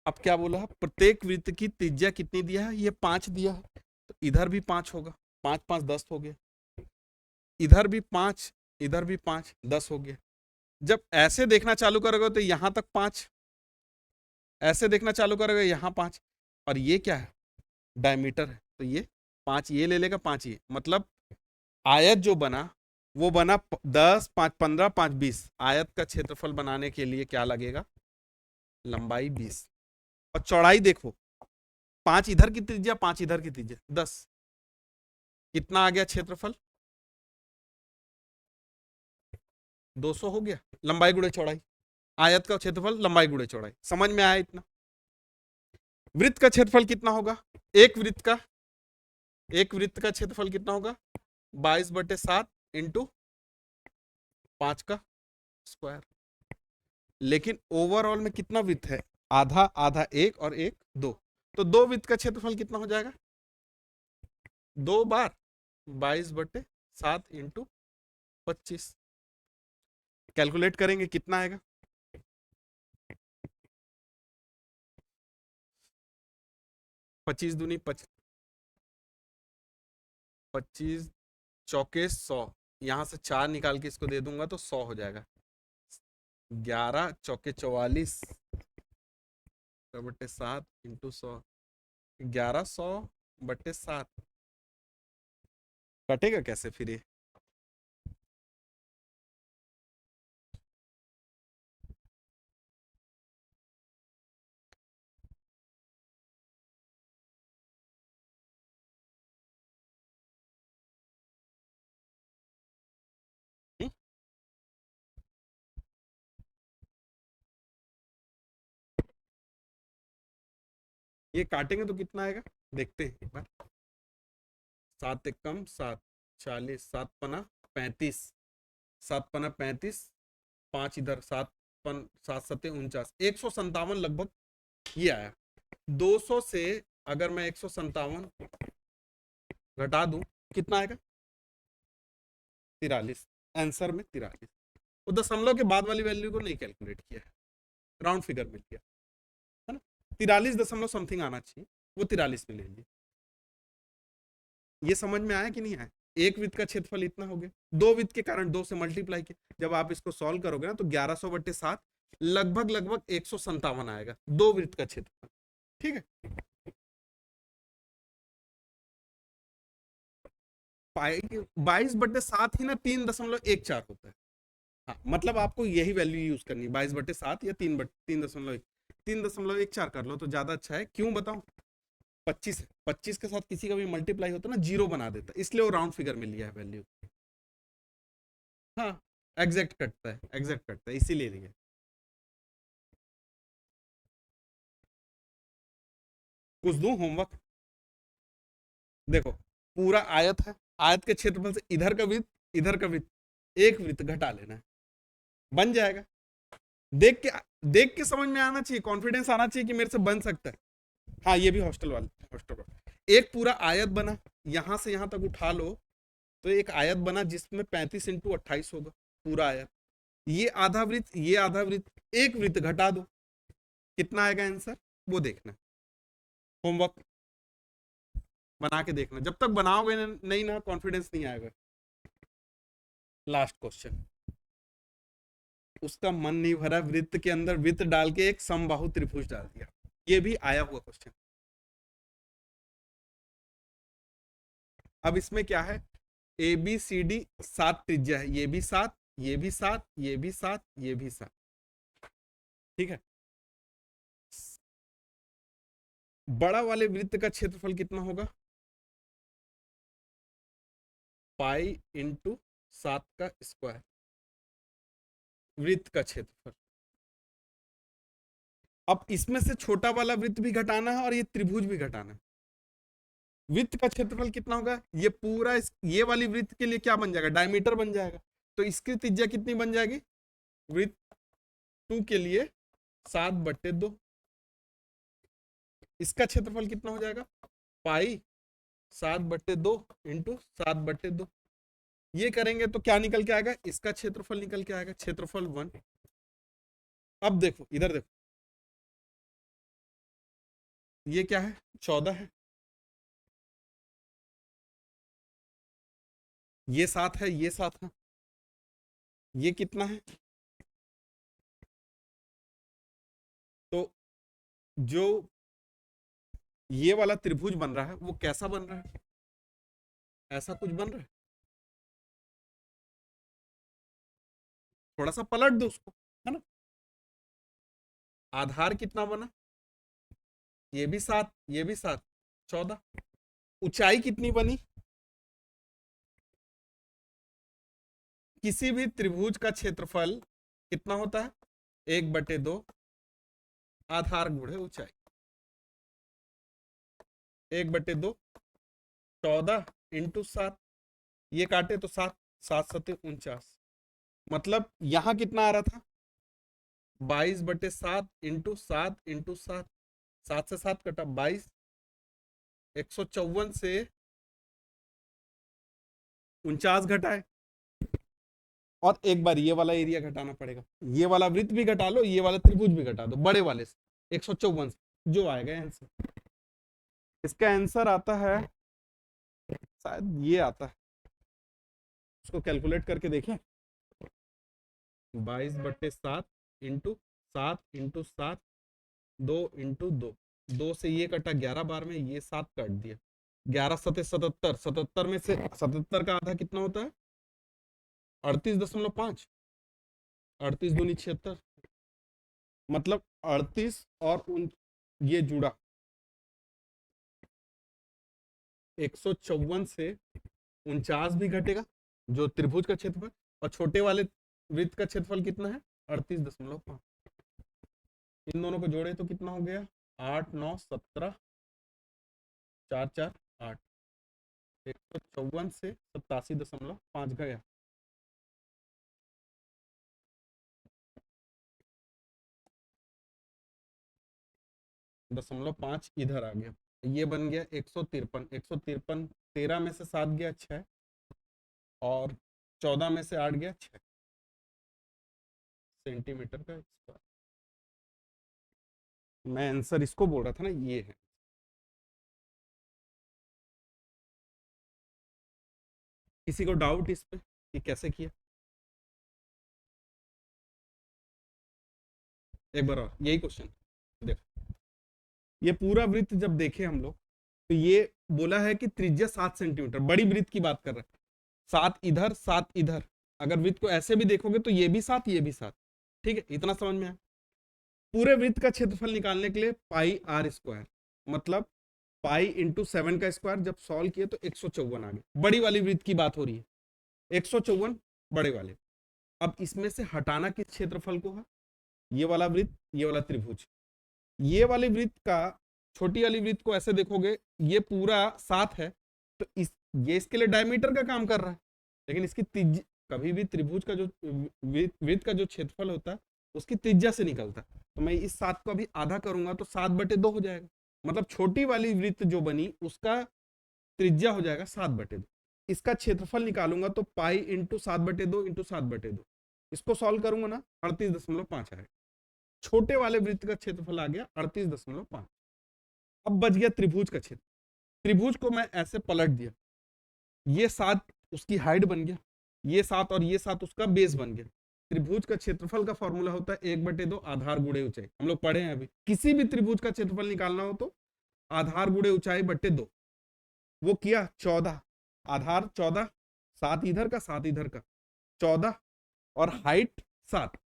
अब क्या बोला? प्रत्येक वृत्त की त्रिज्या कितनी दिया है? ये 5 दिया है, तो इधर भी 5 होगा। 5 5 10 हो गया, इधर भी 5, इधर भी 5, 10 हो गया। जब ऐसे देखना चालू करोगे तो यहां तक 5, ऐसे देखना चालू करोगे यहां 5, और ये क्या है? डायमीटर है, तो ये 5 ये ले लेगा, 5 ये, मतलब आयत जो बना वो बना 10 5 15 5 20। आयत का क्षेत्रफल बनाने के लिए क्या लगेगा? लंबाई 20, और चौड़ाई देखो, 5 इधर की त्रिज्या, 5 इधर की त्रिज्या, 10। कितना आ गया क्षेत्रफल? 200 हो गया। लंबाई गुणे चौड़ाई, आयत का क्षेत्रफल लंबाई गुणे चौड़ाई। समझ में आया इतना? वृत्त का क्षेत्रफल कितना होगा? एक वृत्त का, एक वृत्त का क्षेत्रफल कितना होगा? 22/7 इंटू 5 का स्क्वायर। लेकिन ओवरऑल में कितना वृत्त है? आधा आधा, एक और एक, दो। तो दो वृत्त का क्षेत्रफल कितना हो जाएगा? 2 बार 22/7 इंटू 25। कैलकुलेट करेंगे कितना आएगा? 25 दूनी 25 चौके 100, यहां से 4 निकाल के इसको दे दूंगा तो 100 हो जाएगा। 11 चौके 44 बटे 7 इंटू 100, 1100/7। कटेगा कैसे फिर ये? हुँ? ये काटेंगे तो कितना आएगा? देखते हैं एक बार। 7 एक कम 7, 40, 7 पना 35, 7 पना 35, 5 इधर, 7 7 सत्ते 49, 157 लगभग ये आया। 200 से अगर मैं 157 घटा दूं कितना आएगा? 43। आंसर में 43। वो दशमलव के बाद वाली वैल्यू को नहीं कैलकुलेट किया है, राउंड फिगर मिल गया है ना। 43 दशमलव समथिंग आना चाहिए, वो 43 में ले लीजिए। ये समझ में आया कि नहीं आया? एक वृत्त का क्षेत्रफल इतना हो गया, दो वृत्त के कारण दो से मल्टीप्लाई किया, जब आप इसको सॉल्व करोगे ना तो 1100/7 लगभग लगभग 157 आएगा, दो वृत्त का क्षेत्रफल। ठीक है, पाई 22/7 ही ना 3.14 होता है। हाँ, मतलब आपको यही वैल्यू यूज करनी है, 22/7 या 3.14 कर लो तो ज्यादा अच्छा है। क्यों बताऊं, 25 है, 25 के साथ किसी का भी मल्टीप्लाई होता है ना जीरो बना देता है, इसलिए वो राउंड फिगर में लिया है वैल्यू। हाँ, एग्जैक्ट कटता है इसीलिए लिया। कुछ दूं होमवर्क, देखो पूरा आयत है, आयत के क्षेत्रफल से इधर का वृत्त एक वृत्त घटा लेना है, बन जाएगा। देख के देख के समझ में आना चाहिए, कॉन्फिडेंस आना चाहिए कि मेरे से बन सकता है। हाँ, ये भी हॉस्टल वाले, एक पूरा आयत बना, यहां से यहां तक उठा लो तो एक आयत बना जिसमें 35 × 28 होगा पूरा आयत। ये आधा वृत्त एक वृत्त घटा दो, कितना आएगा आंसर वो देखना, होमवर्क बना के देखना, जब तक बनाओगे नहीं ना कॉन्फिडेंस नहीं आएगा। लास्ट क्वेश्चन, उसका मन नहीं भरा, वृत्त के अंदर वृत्त डाल के एक समबाहु त्रिभुज डाल दिया, ये भी आया हुआ क्वेश्चन। अब इसमें क्या है, ए बी सी डी 7 त्रिज्या है, ये भी 7, ये भी 7, ये भी 7, ये भी 7। ठीक है, बड़ा वाले वृत्त का क्षेत्रफल कितना होगा, पाई इंटू 7 का स्क्वायर, वृत्त का क्षेत्रफल। अब इसमें से छोटा वाला वृत्त भी घटाना है और ये त्रिभुज भी घटाना है। वृत्त का क्षेत्रफल कितना होगा, ये पूरा ये वाली वृत्त के लिए क्या बन जाएगा, डायमीटर बन जाएगा, तो इसकी त्रिज्या कितनी बन जाएगी, वृत्त 2 के लिए 7/2। इसका क्षेत्रफल कितना हो जाएगा, पाई 7/2 इंटू 7/2। ये करेंगे तो क्या निकल के आएगा, इसका क्षेत्रफल निकल के आएगा, क्षेत्रफल 1। अब देखो इधर देखो, ये क्या है, 14 है, ये 7 है, ये 7 है, ये कितना है, तो जो ये वाला त्रिभुज बन रहा है वो कैसा बन रहा है, ऐसा कुछ बन रहा है, थोड़ा सा पलट दो उसको, है ना। आधार कितना बना, ये भी 7, ये भी 7, 14। ऊंचाई कितनी बनी, किसी भी त्रिभुज का क्षेत्रफल कितना होता है, 1/2 आधार गुणे ऊंचाई, 1/2, 14 इंटू 7, ये काटे तो 7, 7×7 = 49। मतलब यहां कितना आ रहा था, 22/7 इंटू 7 7 से 7 कटा 22, 154 से 49 घटाए, और एक बार ये वाला एरिया घटाना पड़ेगा, ये वाला वृत्त भी घटा लो, ये वाला त्रिभुज भी घटा दो बड़े वाले से 154 से, जो आएगा आंसर। इसका आंसर आता है, शायद ये आता है, उसको कैलकुलेट करके देखें, 22/7 इंटू 7 2 इंटू 2, 2 से ये कटा 11 बार में, ये 7 काट दिया, 11×7 = 77, 77 में से 77 का आधा कितना होता है, 38.5, 38×2 = 76, मतलब 38 और ये जुड़ा 154 से 49 भी घटेगा, जो त्रिभुज का क्षेत्रफल, और छोटे वाले वृत्त का क्षेत्रफल कितना है, 38.5। इन दोनों को जोड़े तो कितना हो गया, 8 9 17, 4 4 8, 154 से 87.5 गया। .5 इधर आ गया, ये बन गया 153, 153, 13 में से 7 गया 6, और 14 में से 8 गया 6 सेंटीमीटर का स्क्वायर। मैं आंसर इसको बोल रहा था ना, ये है। किसी को डाउट इस पे कि कैसे किया? एक बार और यही क्वेश्चन देखो, ये पूरा वृत्त जब देखे हम लोग तो ये बोला है कि त्रिज्या 7 सेंटीमीटर, बड़ी वृत्त की बात कर रहे हैं, 7 इधर 7 इधर, अगर वृत्त को ऐसे भी देखोगे तो ये भी 7 ये भी 7। ठीक है, इतना समझ में आया? पूरे वृत्त का क्षेत्रफल निकालने के लिए पाई आर स्क्वायर, मतलब पाई इंटू 7 का स्क्वायर, जब सॉल्व किए तो 154 आ गया। बड़ी वाली वृत्त की बात हो रही है, 154 बड़े वाले। अब इसमें से हटाना किस क्षेत्रफल को है? ये वाला वृत्त, ये वाला त्रिभुज। ये वाली वृत्त का, छोटी वाली वृत्त को ऐसे देखोगे, ये पूरा 7 है, तो ये इसके लिए डायमीटर का काम कर रहा है, लेकिन इसकी कभी भी त्रिभुज का जो वृत्त का जो क्षेत्रफल होता है उसकी त्रिज्या से निकलता है। तो मैं इस 7 को अभी आधा करूंगा तो 7/2 हो जाएगा, मतलब छोटी वाली वृत्त जो बनी उसका त्रिज्या हो जाएगा 7/2। इसका क्षेत्रफल निकालूंगा तो पाई इंटू 7/2 इंटू 7/2, इसको सॉल्व करूंगा ना 38.5 आएगा। छोटे वाले वृत्त का क्षेत्रफल आ गया 38.5। अब बच गया त्रिभुज का क्षेत्र। त्रिभुज को मैं ऐसे पलट दिया, ये 7 उसकी हाइट बन गया, ये 7 और ये 7 उसका बेस बन गया। त्रिभुज का क्षेत्रफल का फॉर्मूला होता है 1/2 आधार गुणे ऊंचाई, हम लोग पढ़े हैं अभी। किसी भी त्रिभुज का क्षेत्रफल निकालना हो तो आधार गुणे ऊंचाई बट्टे 2। वो किया 14, आधार 14, 7 इधर का 7 इधर का 14, और हाइट 7,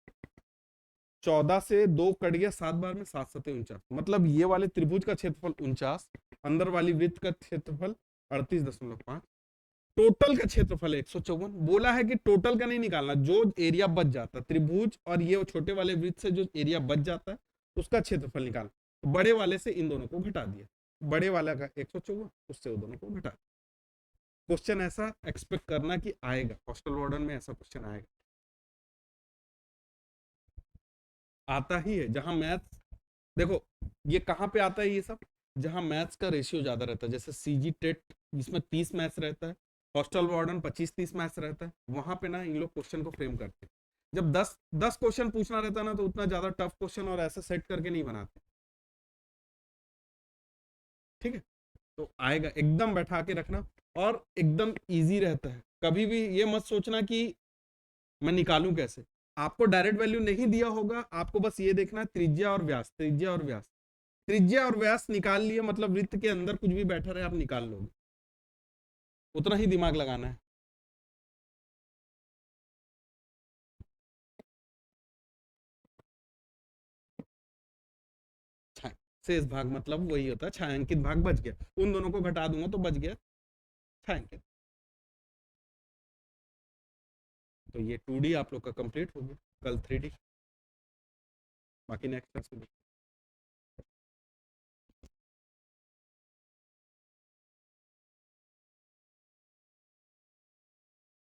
14 से 2 कट गया, 7 बार में 7 7 49, मतलब ये वाले त्रिभुज का क्षेत्रफल 49, अंदर वाली वृत्त का क्षेत्रफल 38.5, टोटल का क्षेत्रफल 154। बोला है कि टोटल का नहीं निकालना, जो एरिया बच जाता त्रिभुज और ये छोटे वाले वृत्त से जो एरिया बच जाता है उसका क्षेत्रफल निकालना। तो बड़े वाले से इन दोनों को घटा दिया, बड़े वाला का 154, उससे वो दोनों को घटा। क्वेश्चन ऐसा एक्सपेक्ट करना कि आएगा, हॉस्टल वार्डन में ऐसा क्वेश्चन आएगा, आता ही है। जहां मैथ्स, देखो ये कहां पे आता है ये सब, जहां मैथ्स का रेशियो ज्यादा रहता है, जैसे सीजी टेट जिसमें 30 मैथ्स रहता है, हॉस्टल वार्डन 25-30 मैथ्स रहता है, वहां पे ना इन लोग क्वेश्चन को फ्रेम करते हैं। जब 10 क्वेश्चन पूछना रहता है ना तो उतना ज्यादा टफ क्वेश्चन और ऐसे सेट करके नहीं बनाते। ठीक है, तो आएगा, एकदम बैठा के रखना, और एकदम इजी रहता है। कभी भी ये मत सोचना कि मैं निकालूं कैसे, आपको डायरेक्ट वैल्यू नहीं दिया होगा, आपको बस ये देखना त्रिज्या और व्यास, त्रिज्या और व्यास, त्रिज्या और व्यास निकाल लिए, मतलब वृत्त के अंदर कुछ भी बैठा रहे आप निकाल लोगे, उतना ही दिमाग लगाना है। शेष भाग मतलब वही होता है, छायांकित भाग बच गया, उन दोनों को घटा दूंगा तो बच गया छायांकित। तो ये 2D आप लोग का कंप्लीट हो गया, कल 3D, बाकी नेक्स्ट क्लास में